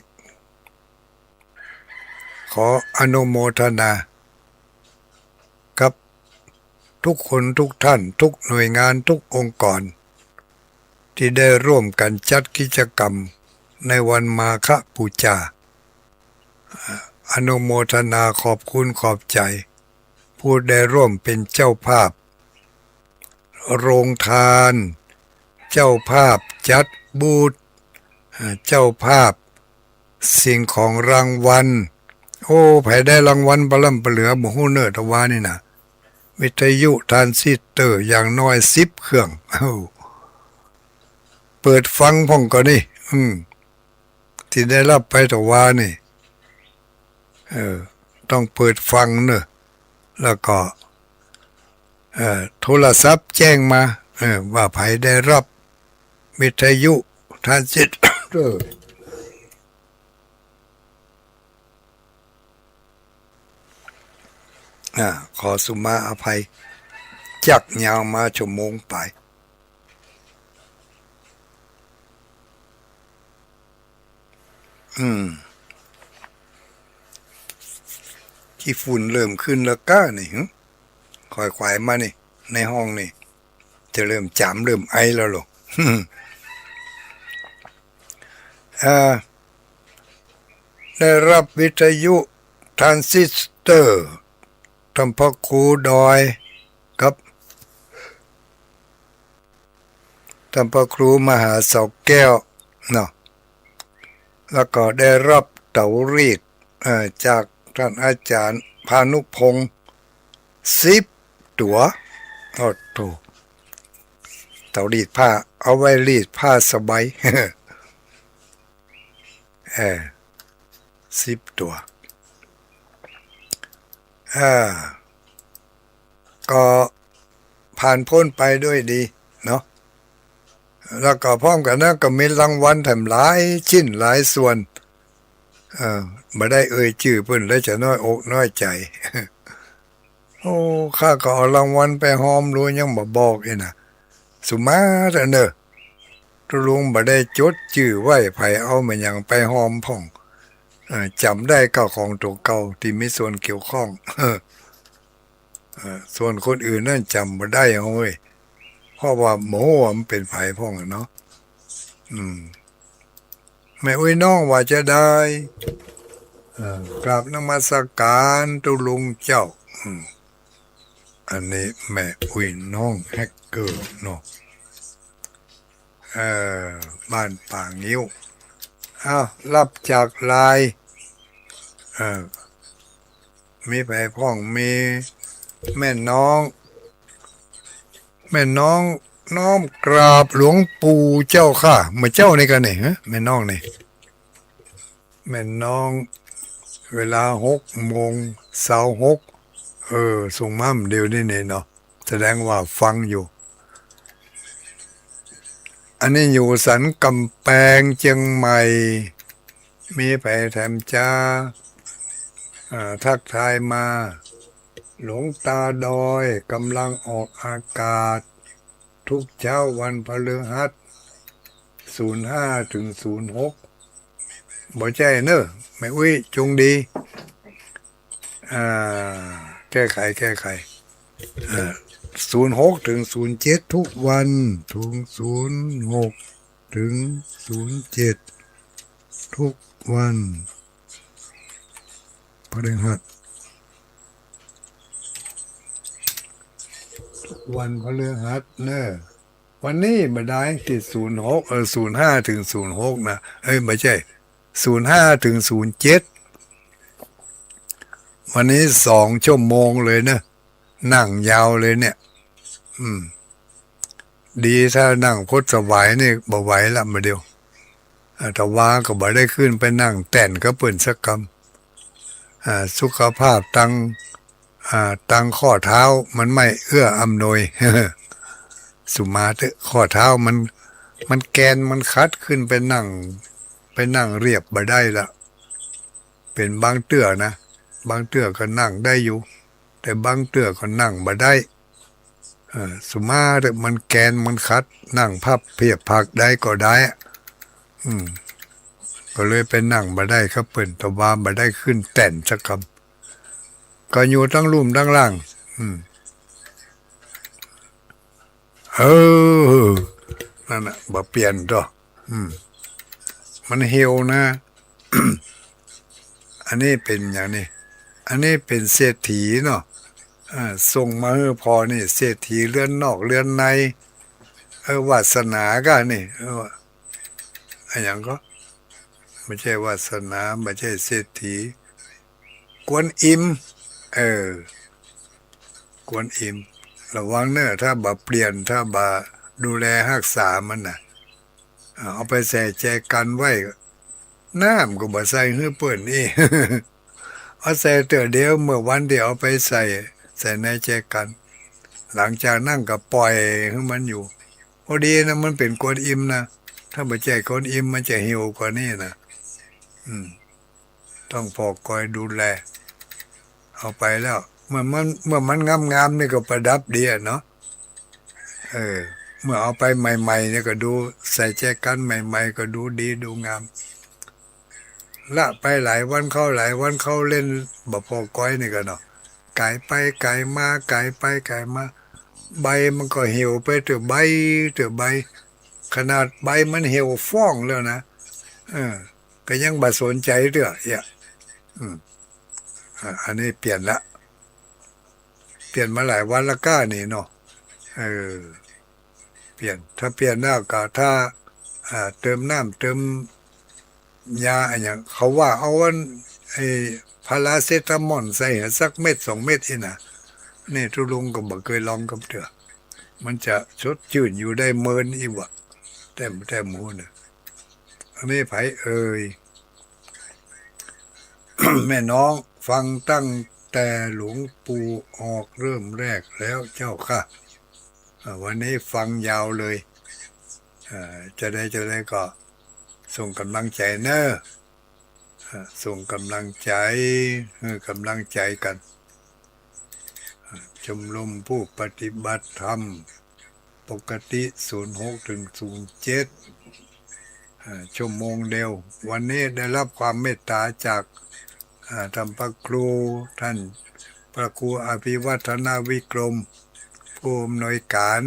ขออนุโมทนากับทุกคนทุกท่านทุกหน่วยงานทุกองค์กรที่ได้ร่วมกันจัดกิจกรรมในวันมาฆบูชาอนุโมทนาขอบคุณขอบใจผู้ได้ร่วมเป็นเจ้าภาพโรงทานเจ้าภาพจัดบูธเจ้าภาพสิ่งของรางวัลไผได้รางวัลบล่ำบเหลือบ่ฮู้เนิดว่านี่นะวิทยุทรานซิสเตอร์อย่างน้อย10เครื่องเปิดฟังพ่องก็นี่ที่ได้รับไปตะว่านี่ต้องเปิดฟังเนอะแล้วก็โทรศัพท์แจ้งมาว่าไผได้รับวิทยุทรานซิสเตอร์ขอสุมาอภัยจักยาวมาชั่วโมงไปขี้ฝุ่นเริ่มขึ้นแล้วก้านี่คอยควายมานี่ในห้องนี่จะเริ่มจามเริ่มไอแล้วหรอได้รับวิทยุทรานซิสเตอร์ทำพระครูดอยครับทำพระครูมหาเสาแก้วเนาะ แล้วก็ได้รับเตารีดจากท่านอาจารย์พานุพงศ์10 ตัวโอ้โหเตารีดผ้าเอาไว้รีดผ้าสบาย เออ10 ตัวก็ผ่านพ้นไปด้วยดีเนาะแล้วก็พร้อมกันนั้นก็มีรางวัลแถมหลายชิ้นหลายส่วนมาได้ชื่อเพิ่นแล้วจะน้อยอกน้อยใจ โอ้ข้าก็เอารางวัลไปหอมรู้ยังบ่บอกอีนะสุมาเถอะเนอะตุลุงบ่ได้จดชื่อไว้ไผเอามายังไปหอมพ่องจำได้ก็ของตัวเก่าที่มีส่วนเกี่ยวข้อง ส่วนคนอื่นนั่นจำบ่ได้เฮ้ยเพราะว่าโมมันเป็นไผพ่องเนาะแม่น้องว่าจะได้กราบนมัสการตุลุงเจ้าอันนี้แม่น้องแฮกเกอร์เนาะบ้านป่างิ้วรับจากลายมีไผพ่องมีแม่น้องน้อมกราบหลวงปู่เจ้าค่ะเมื่อเจ้านี่กันนี่ฮะแม่น้องนี่แม่น้องเวลา6:06ส่งมั่มเดียวนี่เนาะแสดงว่าฟังอยู่อันนี้อยู่สันกำแพงเชียงใหม่มีไปแถมจ้าทักทายมาหลวงตาดอยกำลังออกอากาศทุกเช้าวันพฤหัส05 ถึง 06บ่ใจเนอะไม่จงดีแก้ไข06 ถึง 07ทุกวันถึง06 ถึง 07ทุกวันพฤหัสวันพฤหัสเนอะวันนี้มาได้ที่06 05 ถึง 06นะไม่ใช่05 ถึง 07วันนี้2 ชั่วโมงเลยนะนั่งยาวเลยเนี่ยดีถ้านั่งพดสบายนี่บ่ไหวละมาเดียวแต่ว่าก็บ่ได้ขึ้นไปนั่งแต่นก็เปิ่นสักกำสุขภาพตั้งข้อเท้ามันไม่เอื้ออำนวย สุมาเถอะข้อเท้ามันแกนมันคัดขึ้นไปนั่งเรียบบ่ได้ละเป็นบางเตื้อนะบางเตื้อก็นั่งได้อยู่แต่บางเตื้อก็นั่งบ่ได้สุมาเถอะมันแกนมันคัดนั่งพับเพียบพักได้ก็ได้ก็เลยไปนั่งบ่ได้ครับเปิ่นตะวาบ่ได้ขึ้นแต่นสักคำก็อยู่ทั้งลุ่มทั้งล่างนั่นน่ะบ่เปลี่ยนตัวมันเหี่ยวนะ อันนี้เป็นอย่างนี้อันนี้เป็นเศรษฐีเนาะส่งมาให้พอนี่เศรษฐีเรือนนอกเรือนในวาสนาก็นี่อันอย่างก็ไม่ใช่วาสนาไม่ใช่เศรษฐีกวนอิมกวนอิมระวังเนอะถ้าบ่เปลี่ยนถ้าบ่ดูแลรักษามันน่ะเอาไปใส่แจกันไว้น้ำก็บ่ใส่ให้เปิ้นนี่ เอาใส่เตอเดียวเมื่อวันเดียวเอาไปใส่ในแจกันหลังจากนั่งก็ปล่อยให้มันอยู่พอดีนะมันเป็นกวนอิมนะถ้าบ่ใจกวนอิมมันจะหิวกว่านี้นะต้องพอคอยดูแลเอาไปแล้วเมื่อมันงามๆนี่ก็ประดับดีเนาะเมื่อเอาไปใหม่ๆเนี่ยก็ดูใส่แจกันใหม่ๆก็ดูดีดูงามละไปหลายวันเข้าเล่นบ่พอก้อยนี่ก็เนาะไก่ไปไก่มาไก่ไปไก่มาใบมันก็เหี่ยวไปเถอะใบขนาดใบมันเหี่ยวฟ้องแล้วนะก็ยังบ่สนใจเด้ออันนี้เปลี่ยนมาหลายวันละก้านี่เนาะเปลี่ยนถ้าเปลี่ยนแล้วก็ถ้าเติมน้ำเติม ยาอันอย่างเขาว่าเอาวันไอ้พาราเซตามอลใส่สักเม็ด2 เม็ดอีน่ะนี่ทุลุงก็บ่เคยลองกับเถอะมันจะสดชื่นอยู่ได้เมินอีวะแต่หมูเนี่ยอันนี้ไผเอ่ย แม่น้องฟังตั้งแต่หลวงปู่ออกเริ่มแรกแล้วเจ้าค่ะวันนี้ฟังยาวเลยจะได้ก็ส่งกำลังใจเนอะส่งกำลังใจกำลังใจกันชมรมผู้ปฏิบัติธรรมปกติ06 ถึง 07ชั่วโมงเดียววันนี้ได้รับความเมตตาจากท่านพระครูท่านพระครูอภิวัฒนาวิกรมผู้อำนวยการ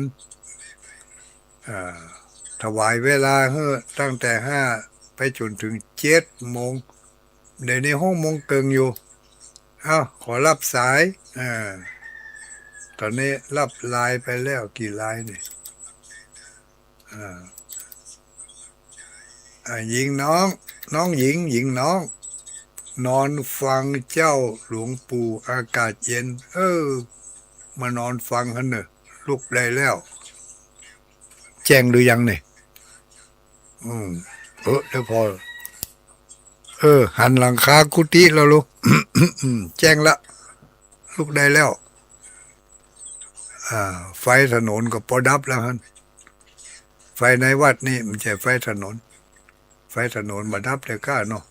ถวายเวลาตั้งแต่5ไปจนถึง7 โมงเดี๋ยวนี้6 โมงเกิงอยู่ขอรับสายตอนนี้รับไลน์ไปแล้วกี่ไลน์เนี่ยหญิงน้องหญิงน้องนอนฟังเจ้าหลวงปู่อากาศเย็นมานอนฟังกันเนอะลุกได้แล้วแจ้งหรือยังเนี่ยเดี๋ยวพอหันหลังคากุฏิแล้วลูก แจ้งละลุกได้แล้วไฟถนนก็พอดับแล้วฮะไฟในวัดนี่มันใช่ไฟถนนมาดับแต่ก้าเนาะ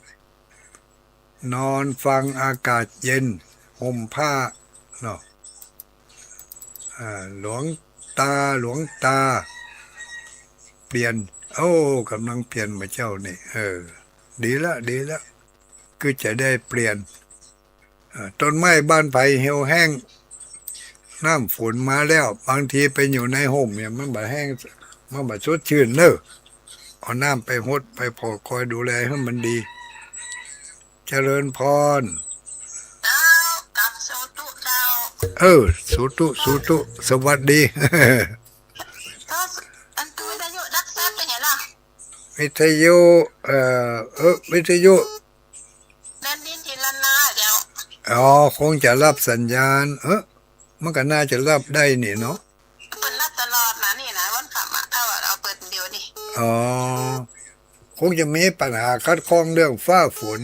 นอนฟังอากาศเย็นห่มผ้าเนาะหลวงตาเปลี่ยนกำลังเปลี่ยนมาเจ้านี่ดีละคือจะได้เปลี่ยนต้นไม้บ้านไผ่เหี่ยวแห้งน้ำฝนมาแล้วบางทีไปอยู่ในห่มเนี่ยมันบ่แห้งมันบ่สดชื่นเนอะเอาน้ำไปหดไปพอคอยดูแลให้มันดีเจริญพรกับสูตุเจ้าสูตุสวัสดีอันตัววิทยุดักซับเป็นไงล่ะวิทยุวิทยุแดนดินทินลันนาเดี๋ยวคงจะรับสัญญาณมันก็น่าจะรับได้นี่เนาะเปิดรับตลอดนะนี่นะวันขับถ้าว่าเราเปิดเดียวนี่คงจะมีปัญหาคัดข้องเรื่องฟ้าฝน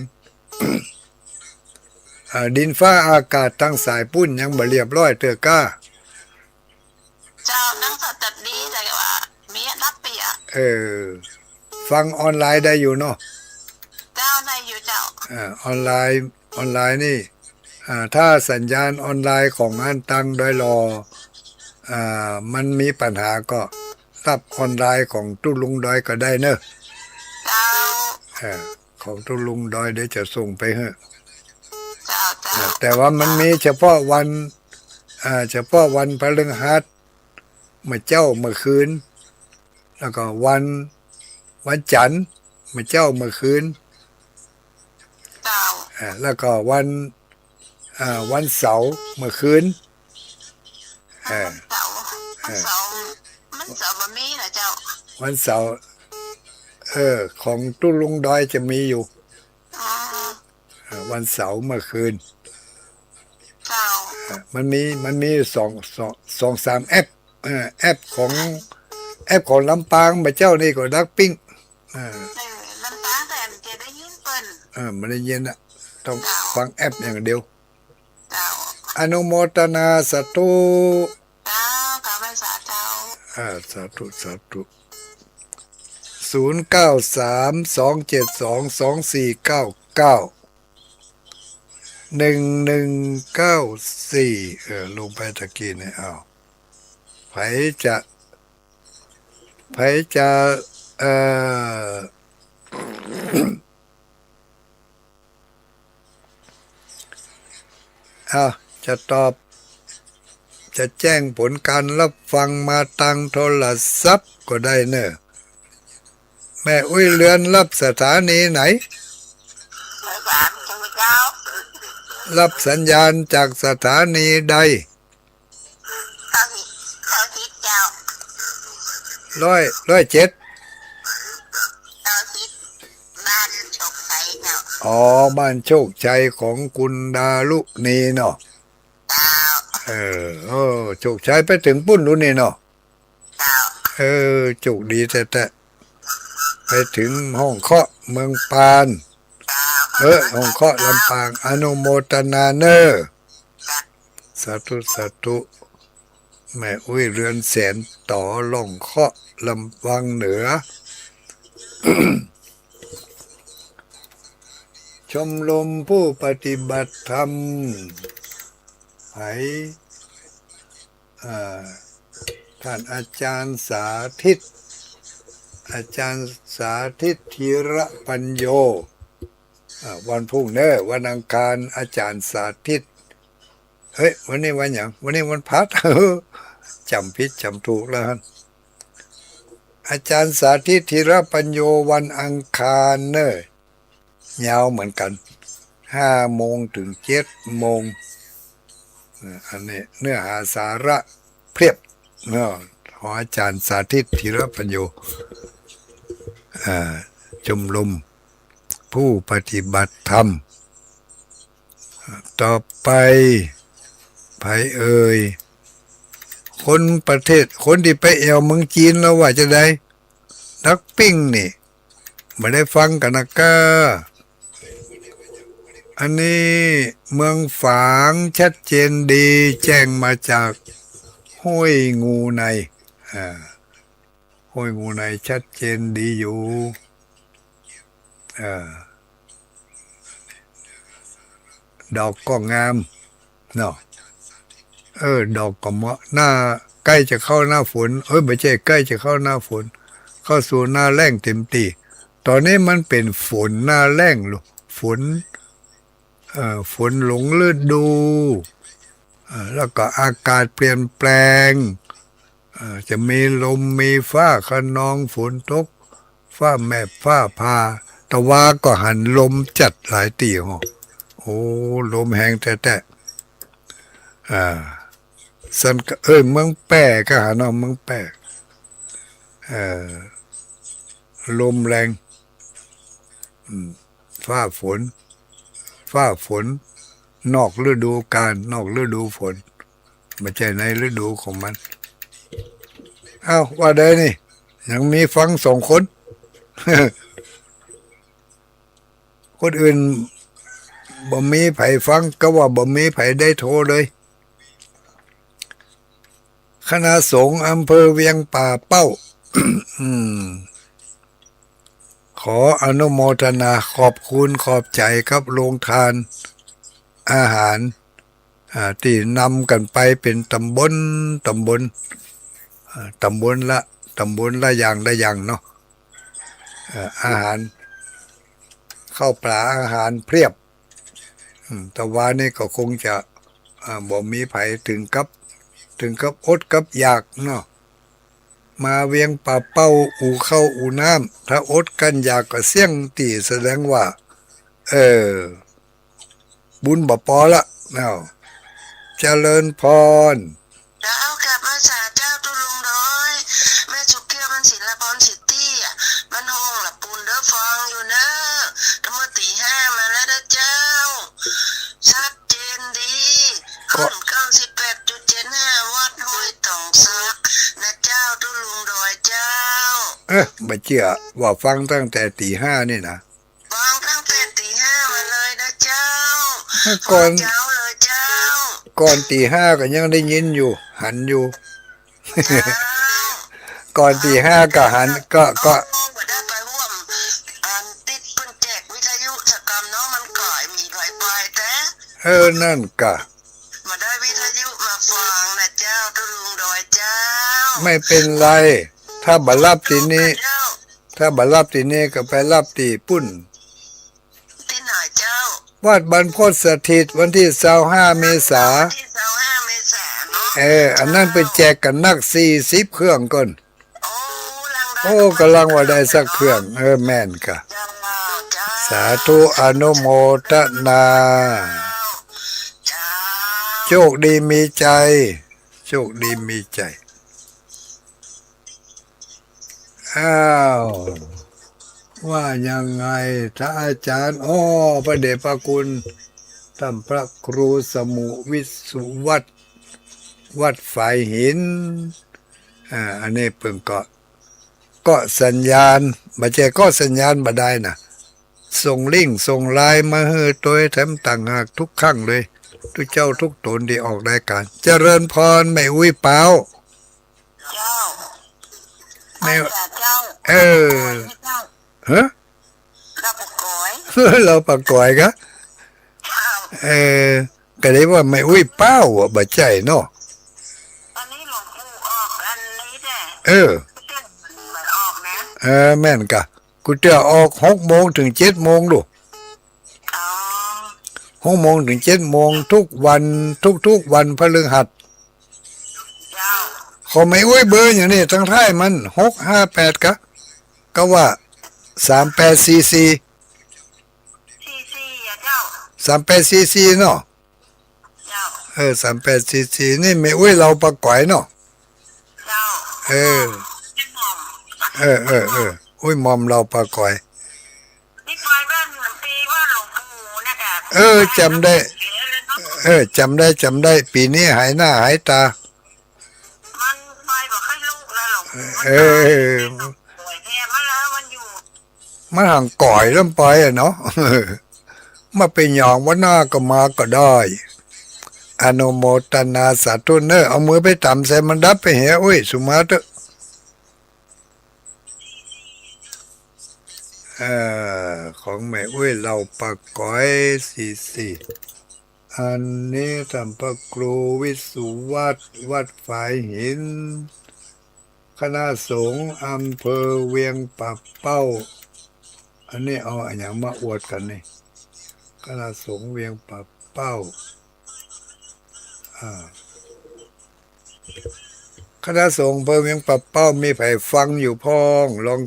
ดินฟ้าอากาศทั้งสายปุ้นยังบ่เรียบร้อยเตอก้าเจ้านั่งสัตว์ดีแต่ว่ามีรับเปียฟังออนไลน์ได้อยู่เนาะเจ้าได้อยู่เจ้าออนไลน์นี่ถ้าสัญญาณออนไลน์ของอันตังโดยรอมันมีปัญหาก็รับออนไลน์ของตุ้ลุงดอยก็ได้เนอะเจ้าของตุ้ลุงดอยเดี๋ยวจะส่งไปให้เจ้าแต่ว่ามันมีเฉพาะวันพฤหัสเมื่อคืนแล้วก็วันจันทร์เมื่อคืนเจ้าแล้วก็วันเสาร์เมื่อคืนมันเสาร์บะมีนะเจ้าวันเสาร์ของตุ้ลุงดอยจะมีอยู่วันเสาร์เมื่อคืนมันมี2-3แอปของลำปางมาเจ้านี่ก็ดักปิ้งลำปางแต่จะได้ยินเปิ้นมันได้ยินอ่ะต้องฟังแอปอย่างเดียวอนุโมทนาสาธุกราบไหว้สาธุสาธุ0932722499 1194ลงไปตะกี้เนี่ยไผจะจะตอบจะแจ้งผลการรับฟังมาทางโทรศัพท์ก็ได้เนอะแม่อุ้ยเรือนรับสถานีไหนรับสัญญาณจากสถานีใด107บ้านโชค อ๋อบ้านโชคชัยของคุณดารุณีเนาะเจ้าโชคชัยไปถึงปุ้นรู้นี่เนาะเจ้าโชคดีแต่ไปถึงห้องเคาะเมืองปาน เจ้าห้องเคาะลำปางอนุโมทนาเนอร์สาธุสาธุแม่อุ้ยเรือนแสนต่อล่องเคาะลำวังเหนือ ชมรมผู้ปฏิบัติธรรมไผอ่าท่านอาจารย์สาธิต อาจารย์สาธิตธีระปัญโยวันพรุ่งเนอวันอังคารอาจารย์สาธิตเฮ้ยวันนี้วันอย่างวันนี้วันพัด จำผิดจำถูกแล้วอาจารย์สาธิตธีระปัญโยวันอังคารเนอยาวเหมือนกัน5 โมงถึง7 โมงอันนี้เนื้อหาสาระเพียบเนาะของอาจารย์สาธิตธีระปัญโยชมรมผู้ปฏิบัติธรรมต่อไปไผเอ่ยคนประเทศคนที่ไปเอวเมืองจีนแล้วว่าจะได้นักปิ้งนี่ไม่ได้ฟังกันนะก้าอันนี้เมืองฝางชัดเจนดีแจ้งมาจากห้วยงูในห้วยงูในชัดเจนดีอยู่ดอกก็งามเนาะดอกก็เหมาะหน้าใกล้จะเข้าหน้าฝนไม่ใช่ใกล้จะเข้าหน้าฝนเข้าสู่หน้าแล้งเต็มทีตอนนี้มันเป็นฝนหน้าแล้งหรอฝนหลงฤดูแล้วก็อากาศเปลี่ยนแปลงจะมีลมมีฟ้าคะนองฝนตกฟ้าแม่ฟ้าพาแต่ว่าก็หันลมจัดหลายตีโอ้ลมแหงแต่สันก็เมืองแป้ก็หาเนาะเมืองแป้ลมแรงฟ้าฝนนอกฤดูกาลนอกฤดูฝนไม่ใช่ในฤดูของมันว่าได้นี่ยังมีฟัง2 คน คนอื่นบ่มีไผฟังก็ว่าบ่มีไผได้โทรเลยคณะสงฆ์อำเภอเวียงป่าเป้า ขออนุโมทนาขอบคุณขอบใจครับโรงทานอาหารที่นำกันไปเป็นตำบลละอย่างเนาะอาหารข้าวปลาอาหารเพียบแต่ว่านี่ก็คงจะบ่มีไผถึงกับอดกับอยากเนาะมาเวียงป่าเป้าอู่เข้าอู่น้ำถ้าอดกันอยากก็เสี่ยงตีแสดงว่าบุญบ่พอละเนาะเจริญพรเจ้ากลับมาจากเจ้าตุลุงน้อยแม่จุกเกี้ยวมันศิลปรสิทธิมันห้องละปูนเด้อฟองอยู่เนอะตะเมื่อตี 5มาแล้วเด้อเจ้าชัดเจนดีขึ้น98.75 วัดห้วยตองซักนะเจ้าตุลุงดอยเจ้าบ่เชื่อว่าฟังตั้งแต่ตี 5นี่นะฟังตั้งแต่ตี 5มาเลยนะเจ้าก่อนเจ้าเลยเจ้าก่อนตี 5ก็ยังได้ยินอยู่หันอยู่ ก่อนตี 5ก็หันก็ได้ไปร่วมติดเพิ่นแจกวิทยุสกรรมเนาะมันก่อยมีไปแต่นั่นก็มาได้วิทยุมาฟังนะเจ้าตุลุงดอยเจ้าไม่เป็นไรถ้าบ่รับทีนี้ก็ไปรับตีปุ้นที่ไหนเจ้าวัดบรรพตสถิตวันที่25 เมษาเนาะอันนั้นไปแจกกันนัก40 เครื่องก่อนกำลังว่าได้สักเครื่องแม่นค่ะสาธุอนุโมทนาโชคดีมีใจ ว่ายังไงถ้าอาจารย์พระเดชพระคุณท่านพระครูสมุวิสุวัตวัดฝ่ายหินอันนี้เพิ่งก็สัญญาณบัจเจก็สัญญาณบ่ได้นะส่งลิงก์ส่งไลน์มาให้ตัวแถมต่างหากทุกครั้งเลยทุกเจ้าทุกตนที่ออกรายการเจริญพรไม่อุ้ยเปล่าเจ้าไม่ เจ้าเออฮะ เราปกอย เราปากก่อยกะ เจ้า เออก็เลยว่าไม่อุ้ยเป้าอ่ะบ่ใจเนาะ อันนี้หลวงปู่ออกอันนี้แหละ เออ มันออกนะ แม่นกะกูเตือออก6 โมงถึง7 โมงดู อ๋อ 6 โมงถึง7 โมงทุกวันทุกวันพฤหัส เจ้า เขาไม่อุ้ยเบอร์อย่างนี้ทั้งท้ายมัน658ก็ว่า3844ซีซีอ่ะเจ้า3844เนาะ เจ้า 3844นี่ไม่อุ้ยเราปากก่อยเนาะ เจ้า เออ พี่หม่อม อุ้ยมอมเราปากก่อย นี่ปลายบ้านปีบ้านหลวงปู่นะคะจำได้จำได้ปีนี้หายหน้าหายตามันไปบอกให้ลูกแล้วหลวงปู่ป่วยแท้มาแล้วมันอยู่ มันห่างก่อยแล้วไปอ่ะเนาะ มาเป็นอย่างว่าหน้าก็มาก็ได้อนุโมทนาสาธุเนอเอามือไปต่ำใส่มันดับไปเหอุ้ยสุมาเตอะของแม่อุ้ยเราปากก้อย44อันนี้ท่านพระครูวิสุวัดฝ่ายหินคณะสงฆ์อำเภอเวียงป่าเป้าอันนี้เอาอย่างมาอวดกันนี่คณะสงฆ์เวียงป่าเป้าคณะสงฆ์อำเภอเวียงป่าเป้ามีไผฟังอยู่พ้องลอง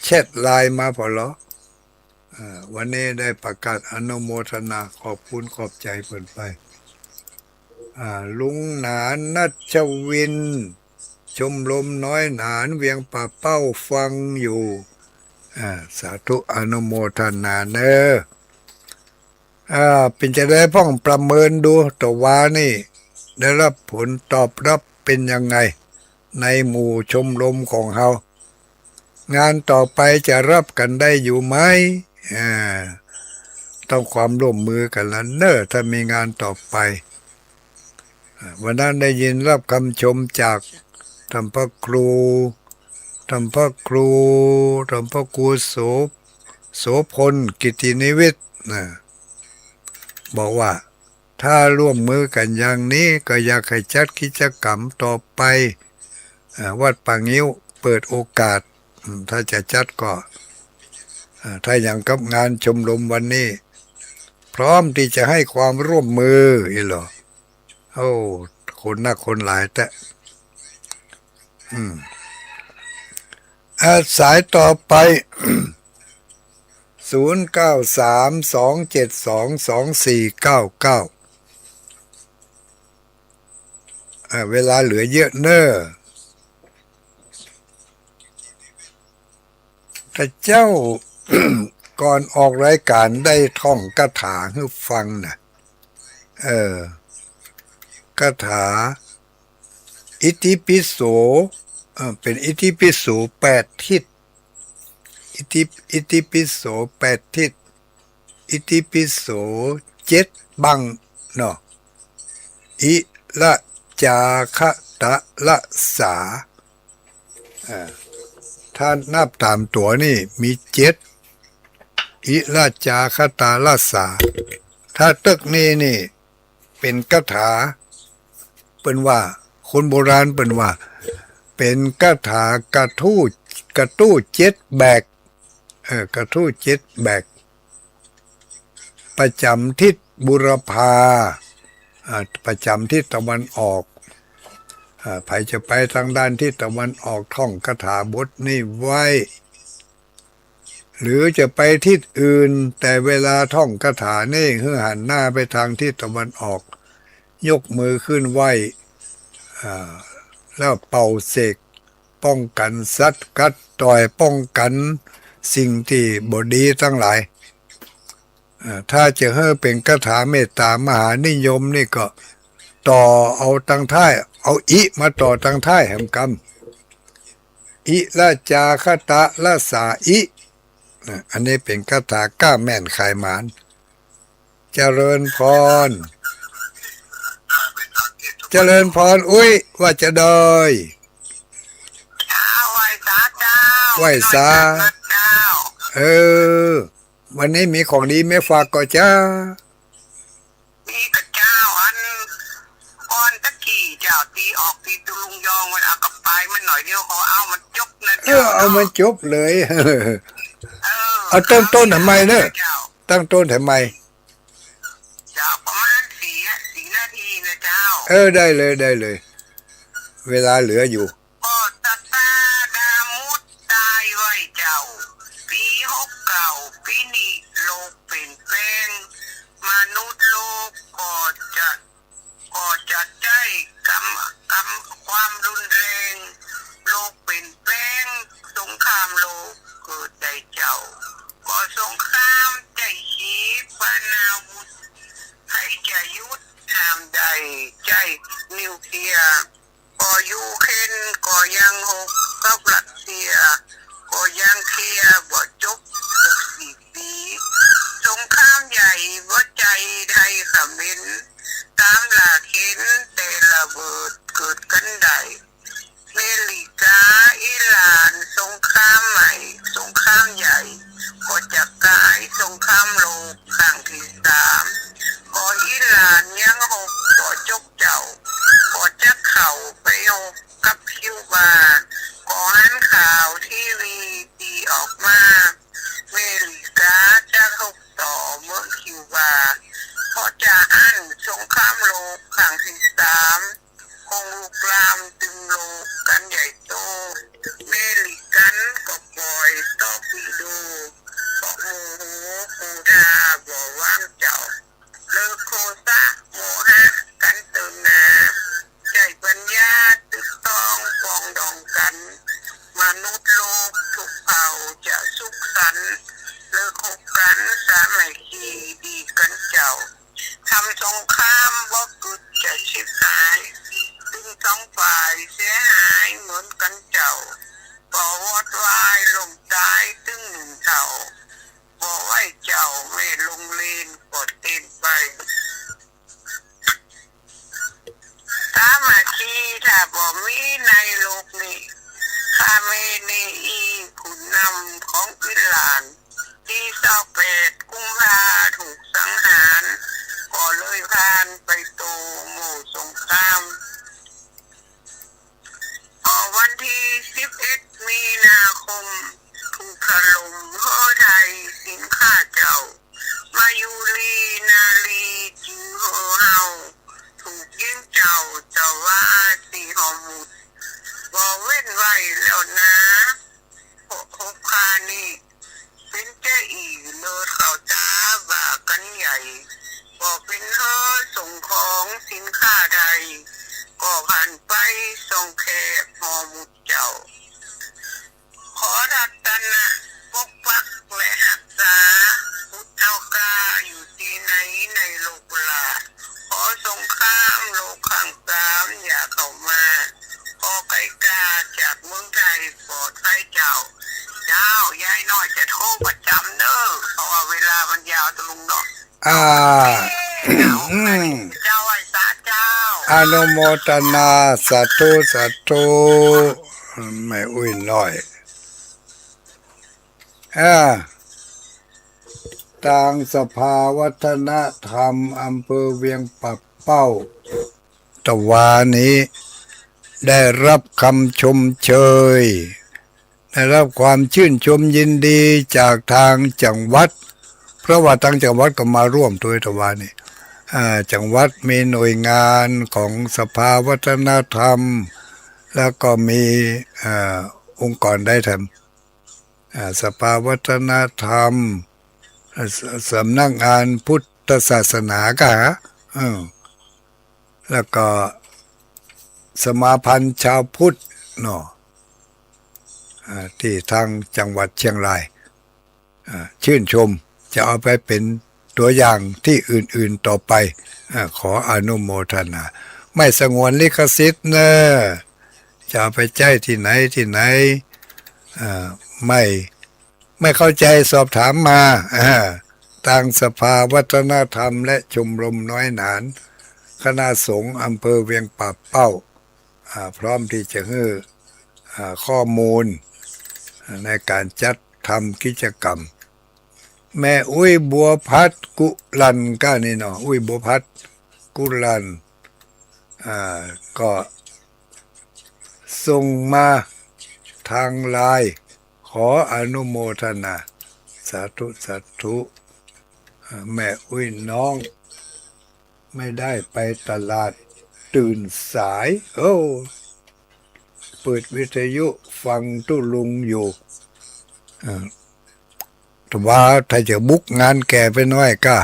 แชทไลน์มาพอเหรอวันนี้ได้ประกาศอนุโมทนาขอบคุณขอบใจเพิ่นไปลุงหนานนัชวินชมรมน้อยหนานเวียงป่าเป้าฟังอยู่สาธุอนุโมทนาเนเป็นจะได้พ้องประเมินดูตัววานี่ได้รับผลตอบรับเป็นยังไงในหมู่ชมรมของเฮางานต่อไปจะรับกันได้อยู่ไหมต้องความร่วมมือกันแล้วเนอะถ้ามีงานต่อไปวันนั้นได้ยินรับคำชมจากท่านพระครูโสพลกิตินิวิทย์บอกว่าถ้าร่วมมือกันอย่างนี้ก็อยากให้จัดกิจกรรมต่อไปวัดป่างิ้วเปิดโอกาสถ้าจะจัดก็ถ้าอย่างกับงานชมรมวันนี้พร้อมที่จะให้ความร่วมมืออีหรอคนนักคนหลายแต่สายต่อไป 0932722499เวลาเหลือเยอะเนอะแต่เจ้า ก่อนออกรายการได้ท่องคาถาให้ฟังนะคาถาอิติปิโสเป็นอิติปิโส8 ทิศอิติปิโส8 ทิศอิติปิโส7 บังเนาะอิละจาคะตะละสาถ้านับตามตัวนี่มี7อิละจาคะตะละสาถ้าตึกนี่เป็นคาถาเป็นว่าคนโบราณเป็นว่าเป็นคาถากระทู้7 แบกกระทู้7 แบกประจำทิศบุรพาประจำทิศตะวันออกใครจะไปทางด้านทิศตะวันออกท่องคาถาบทนี้ไว้หรือจะไปทิศอื่นแต่เวลาท่องคาถานี่ให้หันหน้าไปทางทิศตะวันออกยกมือขึ้นไหวแล้วเป่าเสกป้องกันสัตว์กัดต่อยป้องกัน สิ่งที่บดีทั้งหลายถ้าจะให้เป็นคาถาเมตตามหานิยมนี่ก็ต่อเอาตั้งท้ายเอาอิมาต่อตั้งท้ายแห่งกรรมอิละจาคตะละสาอิอันนี้เป็นคาถาก้าแม่นขายหมานเจริญพรเจริญพรอุ้ยว่าจะดอยไหว้สาเจ้าไหว้สาเออวันนี้มีของดีไม่ฝากก็จ้ามีกับเจ้าอันก้อนตะกี้เจ้าตีออกตีตุลุงยองมันเอากระปายมันหน่อยเดียวเขาเอามันจบนะเจ้าเอามันจบเลยเอาตั้งต้นทำไมเนอะตั้งต้นทำไมเจ้าประมาณสี่นาทีนะเจ้าได้เลยเวลาเหลืออยู่ก็ตาตาดามุดตายไว้เจ้าปี69ปีนี้โลกเปลี่ยนแปลงมนุษย์โลกก็จะใจกำความรุนแรงโลกเปลี่ยนแปลงสงครามโลกเกิดในเจ้าก็สงครามใจขีปนาวุธให้จะยุดทำใดใจนิวเคลียร์ก็ยูเครนก็ยังหกกับรัสเซียก็ยังเคลียร์บ่จบ64 ปีสงครามใหญ่บ่ใจไทยเขมรตามหลักเห็นแต่ระเบิดเกิดกันได้อเมริกาอิหร่านสงครามใหม่สงครามใหญ่ก็จะกลายสงครามโลกครั้งที่3ก็อิหร่านยังหกก็จบเจ้าก็จะเข้าไปหกกับคิวบาก็หันข่าวทีวีตีออกมาอเมริกาจะหกต่อเมืองคิวบาเพราะจะอั้นสงครามโลกครั้งที่3คงลุกลามตึงโลกกันใหญ่โตอเมริกันก็ปล่อยตอร์ปิโดก็โมโหกูดาบ่วางเจ้าเลิกโคซะโมหะกันเติมนาใจปัญญาตึกต้องปองดองกันมนุษย์โลกทุกเผ่าจะสุขสันต์เลิกคบกันสามัคคีดีกันเจ้าทำสงครามบ่กึดจะชิบหายถึงสองฝ่ายเสียหายเหมือนกันเจ้าบ่วอดวายลงตายถึง1 เท่าบ่ไว้เจ้าไม่ลงเลนกดตีนไปสามัคคีถ้าบ่มีในโลกนี้คาเมเนอีผู้นำของอิหร่านที่28 กุมภาถูกสังหารก็เลยผ่านไปโตหมู่สงครามก็วันที่11 มีนาคมถูกถล่มเฮ้อไทยสินค้าเจ้ามายูรีนาลีจิงเฮอเฮาถูกยิงเจ้าว่าสีหอมมุดบ่เว้นไว้แล้วนะหกพานี่เป็นเจ้าอีเลิศเข้าตาว่ากันใหญ่ก็เป็นเฮ้อส่งของสินค้าใดก็ผ่านไปส่งแขกหอมมุดเจ้าขอรัตนะปกปักและหักษาพุทธกาอยู่ที่ไหนในโลกลาขอสงครามโลกข้าง3อย่าเข้ามาขอไกลกาจากเมืองไทยปลอดภัยเจ้ายายน้อยจะโทรประจำเนอะเพราะว่าเวลามันยาวตะลุงเนาะเจ้าไอ้สาเจ้าอนุโมทนาสาธุไม่อุ้ยน้อยต่างสภาวัฒนธรรมอำเภอเวียงปักเป้าตะวานี้ได้รับคำชมเชยได้รับความชื่นชมยินดีจากทางจังหวัดเพราะว่าทางจังหวัดก็มาร่วมด้วยตะวานี้จังหวัดมีหน่วยงานของสภาวัฒนธรรมแล้วก็มีองค์กรได้ทำสภาวัฒนธรรมสำนักงานพุทธศาสนาก็แล้วก็สมาพันธ์ชาวพุทธเนาะที่ทางจังหวัดเชียงราย ชื่นชมจะเอาไปเป็นตัวอย่างที่อื่นๆต่อไปขออนุโมทนาไม่สงวนลิขสิทธิ์เนอะจะเอาไปใช้ที่ไหนที่ไหนไม่เข้าใจสอบถามมาทางสภาวัฒนธรรมและชมรมน้อยหนานคณะสงฆ์อำเภอเวียงป่าเป้าพร้อมที่จะให้ข้อมูลในการจัดทำกิจกรรมแม่อุ้ยบัวพัดกุลันก็นี่เนาะอุ้ยบัวพัดกุลันก็ส่งมาทางไลน์ขออนุโมทนาสาธุสาธุแม่อุ้ยน้องไม่ได้ไปตลาดตื่นสายเปิดวิทยุฟังตุลุงอยู่แต่ว่าถ้าจะบุกงานแก่ไปหน่อยก็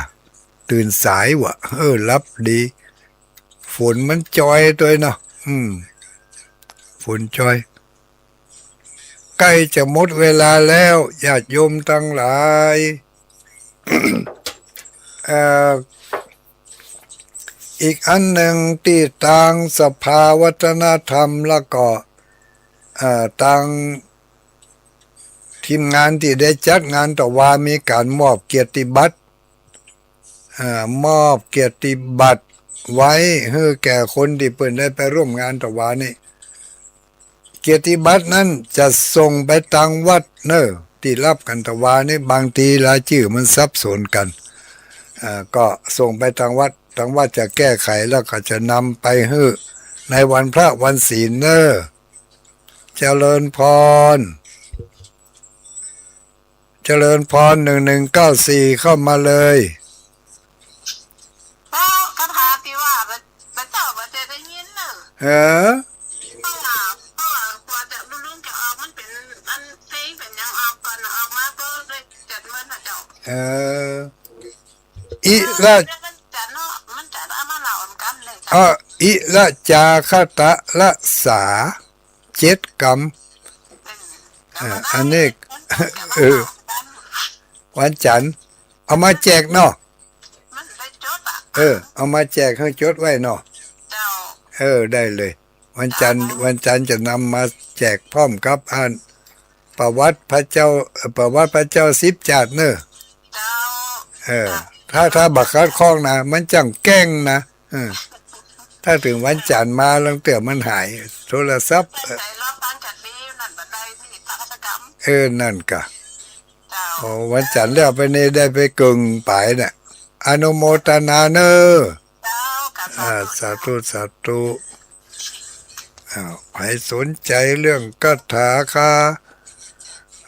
ตื่นสายวะรับดีฝนมันจอยตัวเนาะฝนจอยใกล้จะหมดเวลาแล้วญาติโยมทั้งหลาย อีกอันหนึ่งที่ทางสภาวัฒนธรรมแล้วก็ทางทีมงานที่ได้จัดงานต่อว่ามีการมอบเกียรติบัตรมอบเกียรติบัตรไว้ให้แก่คนที่เปิดได้ไปร่วมงานต่อว่านี่เกียรติบัตรนั้นจะส่งไปทางวัดที่รับกันต่อว่านี่บางทีรายชื่อมันสับสนกันก็ส่งไปทางวัดจะแก้ไขแล้วก็จะนำไปให้ในวันพระวันศีลเจริญพร1194เข้ามาเลยคาถาที่ว่าพระเจ้าบ่ได้ยินเนอะเพราะว่าจะลุงจะออกมันเป็นอันเพลงเป็นยังออกก่อนออกมาก็เลยจัดมันนะเจ้าอิละอิละจาคตะละสา7 กรรมอันนี้วันจันทร์เอามาแจกเนาะเอามาแจกให้จดไว้เนาะได้เลยวันจันทร์จะนำมาแจกพร้อมกับอ่านประวัติพระเจ้า10 จาดเนอะถ้าบักคัดข้องนะมันจังแกล้งนะถ้าถึงวันจันทร์มาลังเตือมันหายโทรศัพท์นั่นกะวันจันทร์แล้วไปนี่ได้ไปกึ่งไปเนี่ยอนุโมทนาเนอะสาธุสาธุให้สนใจเรื่องคาถา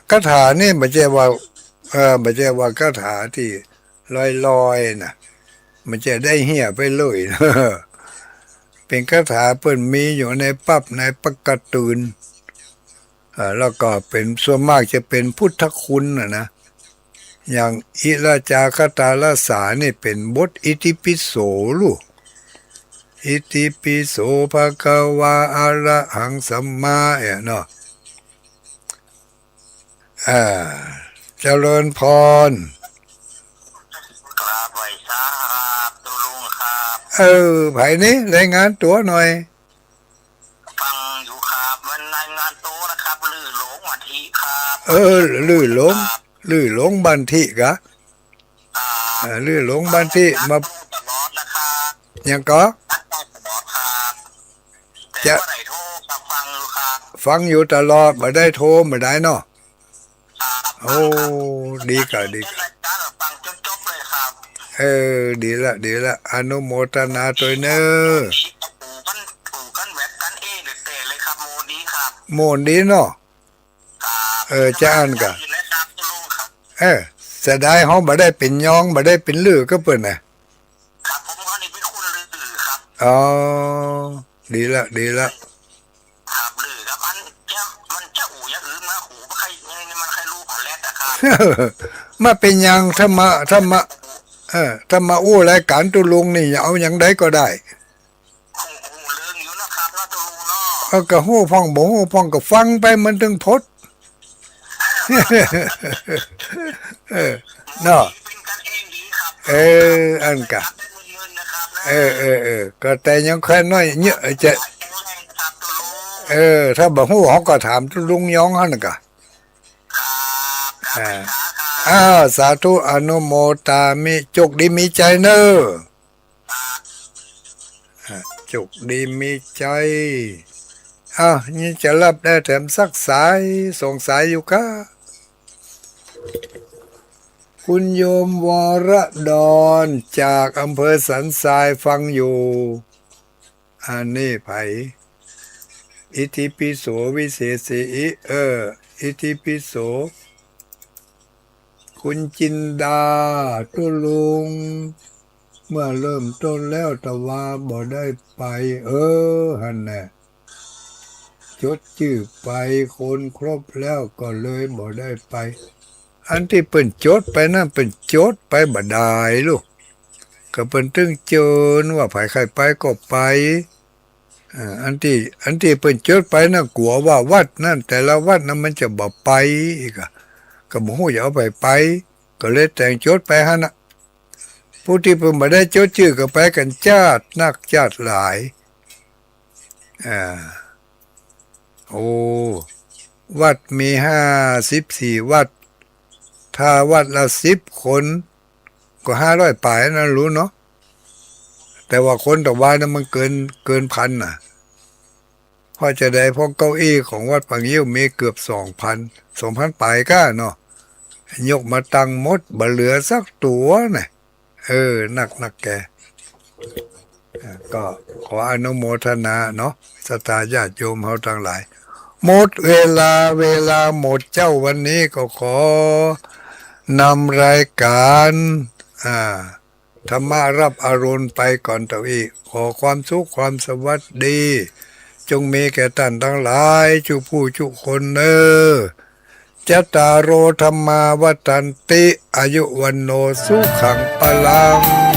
คาถานี่ไม่ใช่ว่าคาถาที่ลอยนะมันจะได้เหี้ยไปเลยเป็นคาถาเปิ้นมีอยู่ในปั๊บในปกตูนแล้วก็เป็นส่วนมากจะเป็นพุทธคุณนะอย่างอิราจาคตาลสานี่เป็นบทอิติปิโสลูกอิติปิโสภะคะวาอะระหังสัมมาเนาะเจริญพรครับไว้ซาครับตุลุงครับไผนี้รายงานตัวหน่อยฟังอยู่ครับมันรายงานตัวนะครับลื่อหลงวันที่ครับลื่อหลงบันทิกะลื่อหลงบันทิมาตลอดนะครับยังก็จะโทรฟังอยู่ครับฟังอยู่ตลอดบ่ได้โทรบ่ได้เนาะโอ้ดีกะฟังจนจบเลยครับดีละอนุโมทนาตัวเนอถูกกันแบบกันเตะเลยครับโมดีครับโมดีเนาะจะอ่านกะเสียดายเฮาบ่ได้เป็นยองบ่ได้เป็นลือก็เปิ้นน่ะครับผมก็นี่เป็นคุณลือครับดีละครับลือครับมันจะอู่อย่างอื่นมาหูบ่ใครมันใครรู้ผ่านแลดนะครับมาเป็นหยังถ้ามาอู้รายการตุลุงนี่เอาหยังได้ก็ได้เรื่องอยู่นะครับตุลุงเนาะก็ฮู้พ่องบ่ฮู้พ่องก็ฟังไปมันถึงพด เออเนาะ เป็นกันเองดีครับ เอออันกะ ได้เงินๆนะครับนะ เออก็แต่ยังค่อยน้อยเยอะจะ แข็งแรงครับตัวลุง ถ้าบ่ฮู้เขาก็ถามลุงยองหั่นน่ะกะ ครับครับ สาธุอนุโมตามิจุกดีมีใจเนอจุกดีมีใจนี่จะรับได้แถมสักสายส่งสายอยู่ค่ะคุณโยมวรดอนจากอำเภอสันทรายฟังอยู่อันนี้ไผอิติปิโสวิเศษสิอิติปิโสคุณจินดาตุลุงเมื่อเริ่มต้นแล้วแต่ว่าบ่ได้ไปหันแน่จดชื่อไปคนครบแล้วก็เลยบ่ได้ไปอันที่เป็นโจทย์ไปนั่นเป็นโจทย์ไปบ่ได้ลูกก็เป็นตึงเจิญว่าไผใครไปก็ไปอันที่เป็นโจทย์ไปน่ะกลัวว่าวัดนั่นแต่ละวัดนั้นมันจะบ่ไปอีกก็บ่ฮู้จะเอาไปก็เลยแต่งโจทย์ไปหั่นน่ะผู้ที่เพิ่นบ่ได้โจทย์ชื่อก็ไปกันญาตินักญาติหลายวัดมี54วัดถ้าวัดละ10คนก็500ปลายนั่นรู้เนาะแต่ว่าคนต่อวันนั้นมันเกินพันน่ะพอจะได้พวกเก้าอี้ของวัดปังยิ้วมีเกือบ 2,000 ปลายก้าเนาะยกมาตั้งหมดบ่เหลือสักตัวน่ะหนักแกก็ขออนุโมทนาเนาะศรัทธาญาติโยมเฮาทั้งหลายหมดเวลาหมดเจ้าวันนี้ก็ขอนำรายการธรรมารับอรุณไปก่อนเต่าอีกขอความสุขความสวัสดีจงมีแก่ท่านทั้งหลายจุผู้จุคนจัตตารโอธรรมาวัฏันติอายุวันโนสุขังปลัง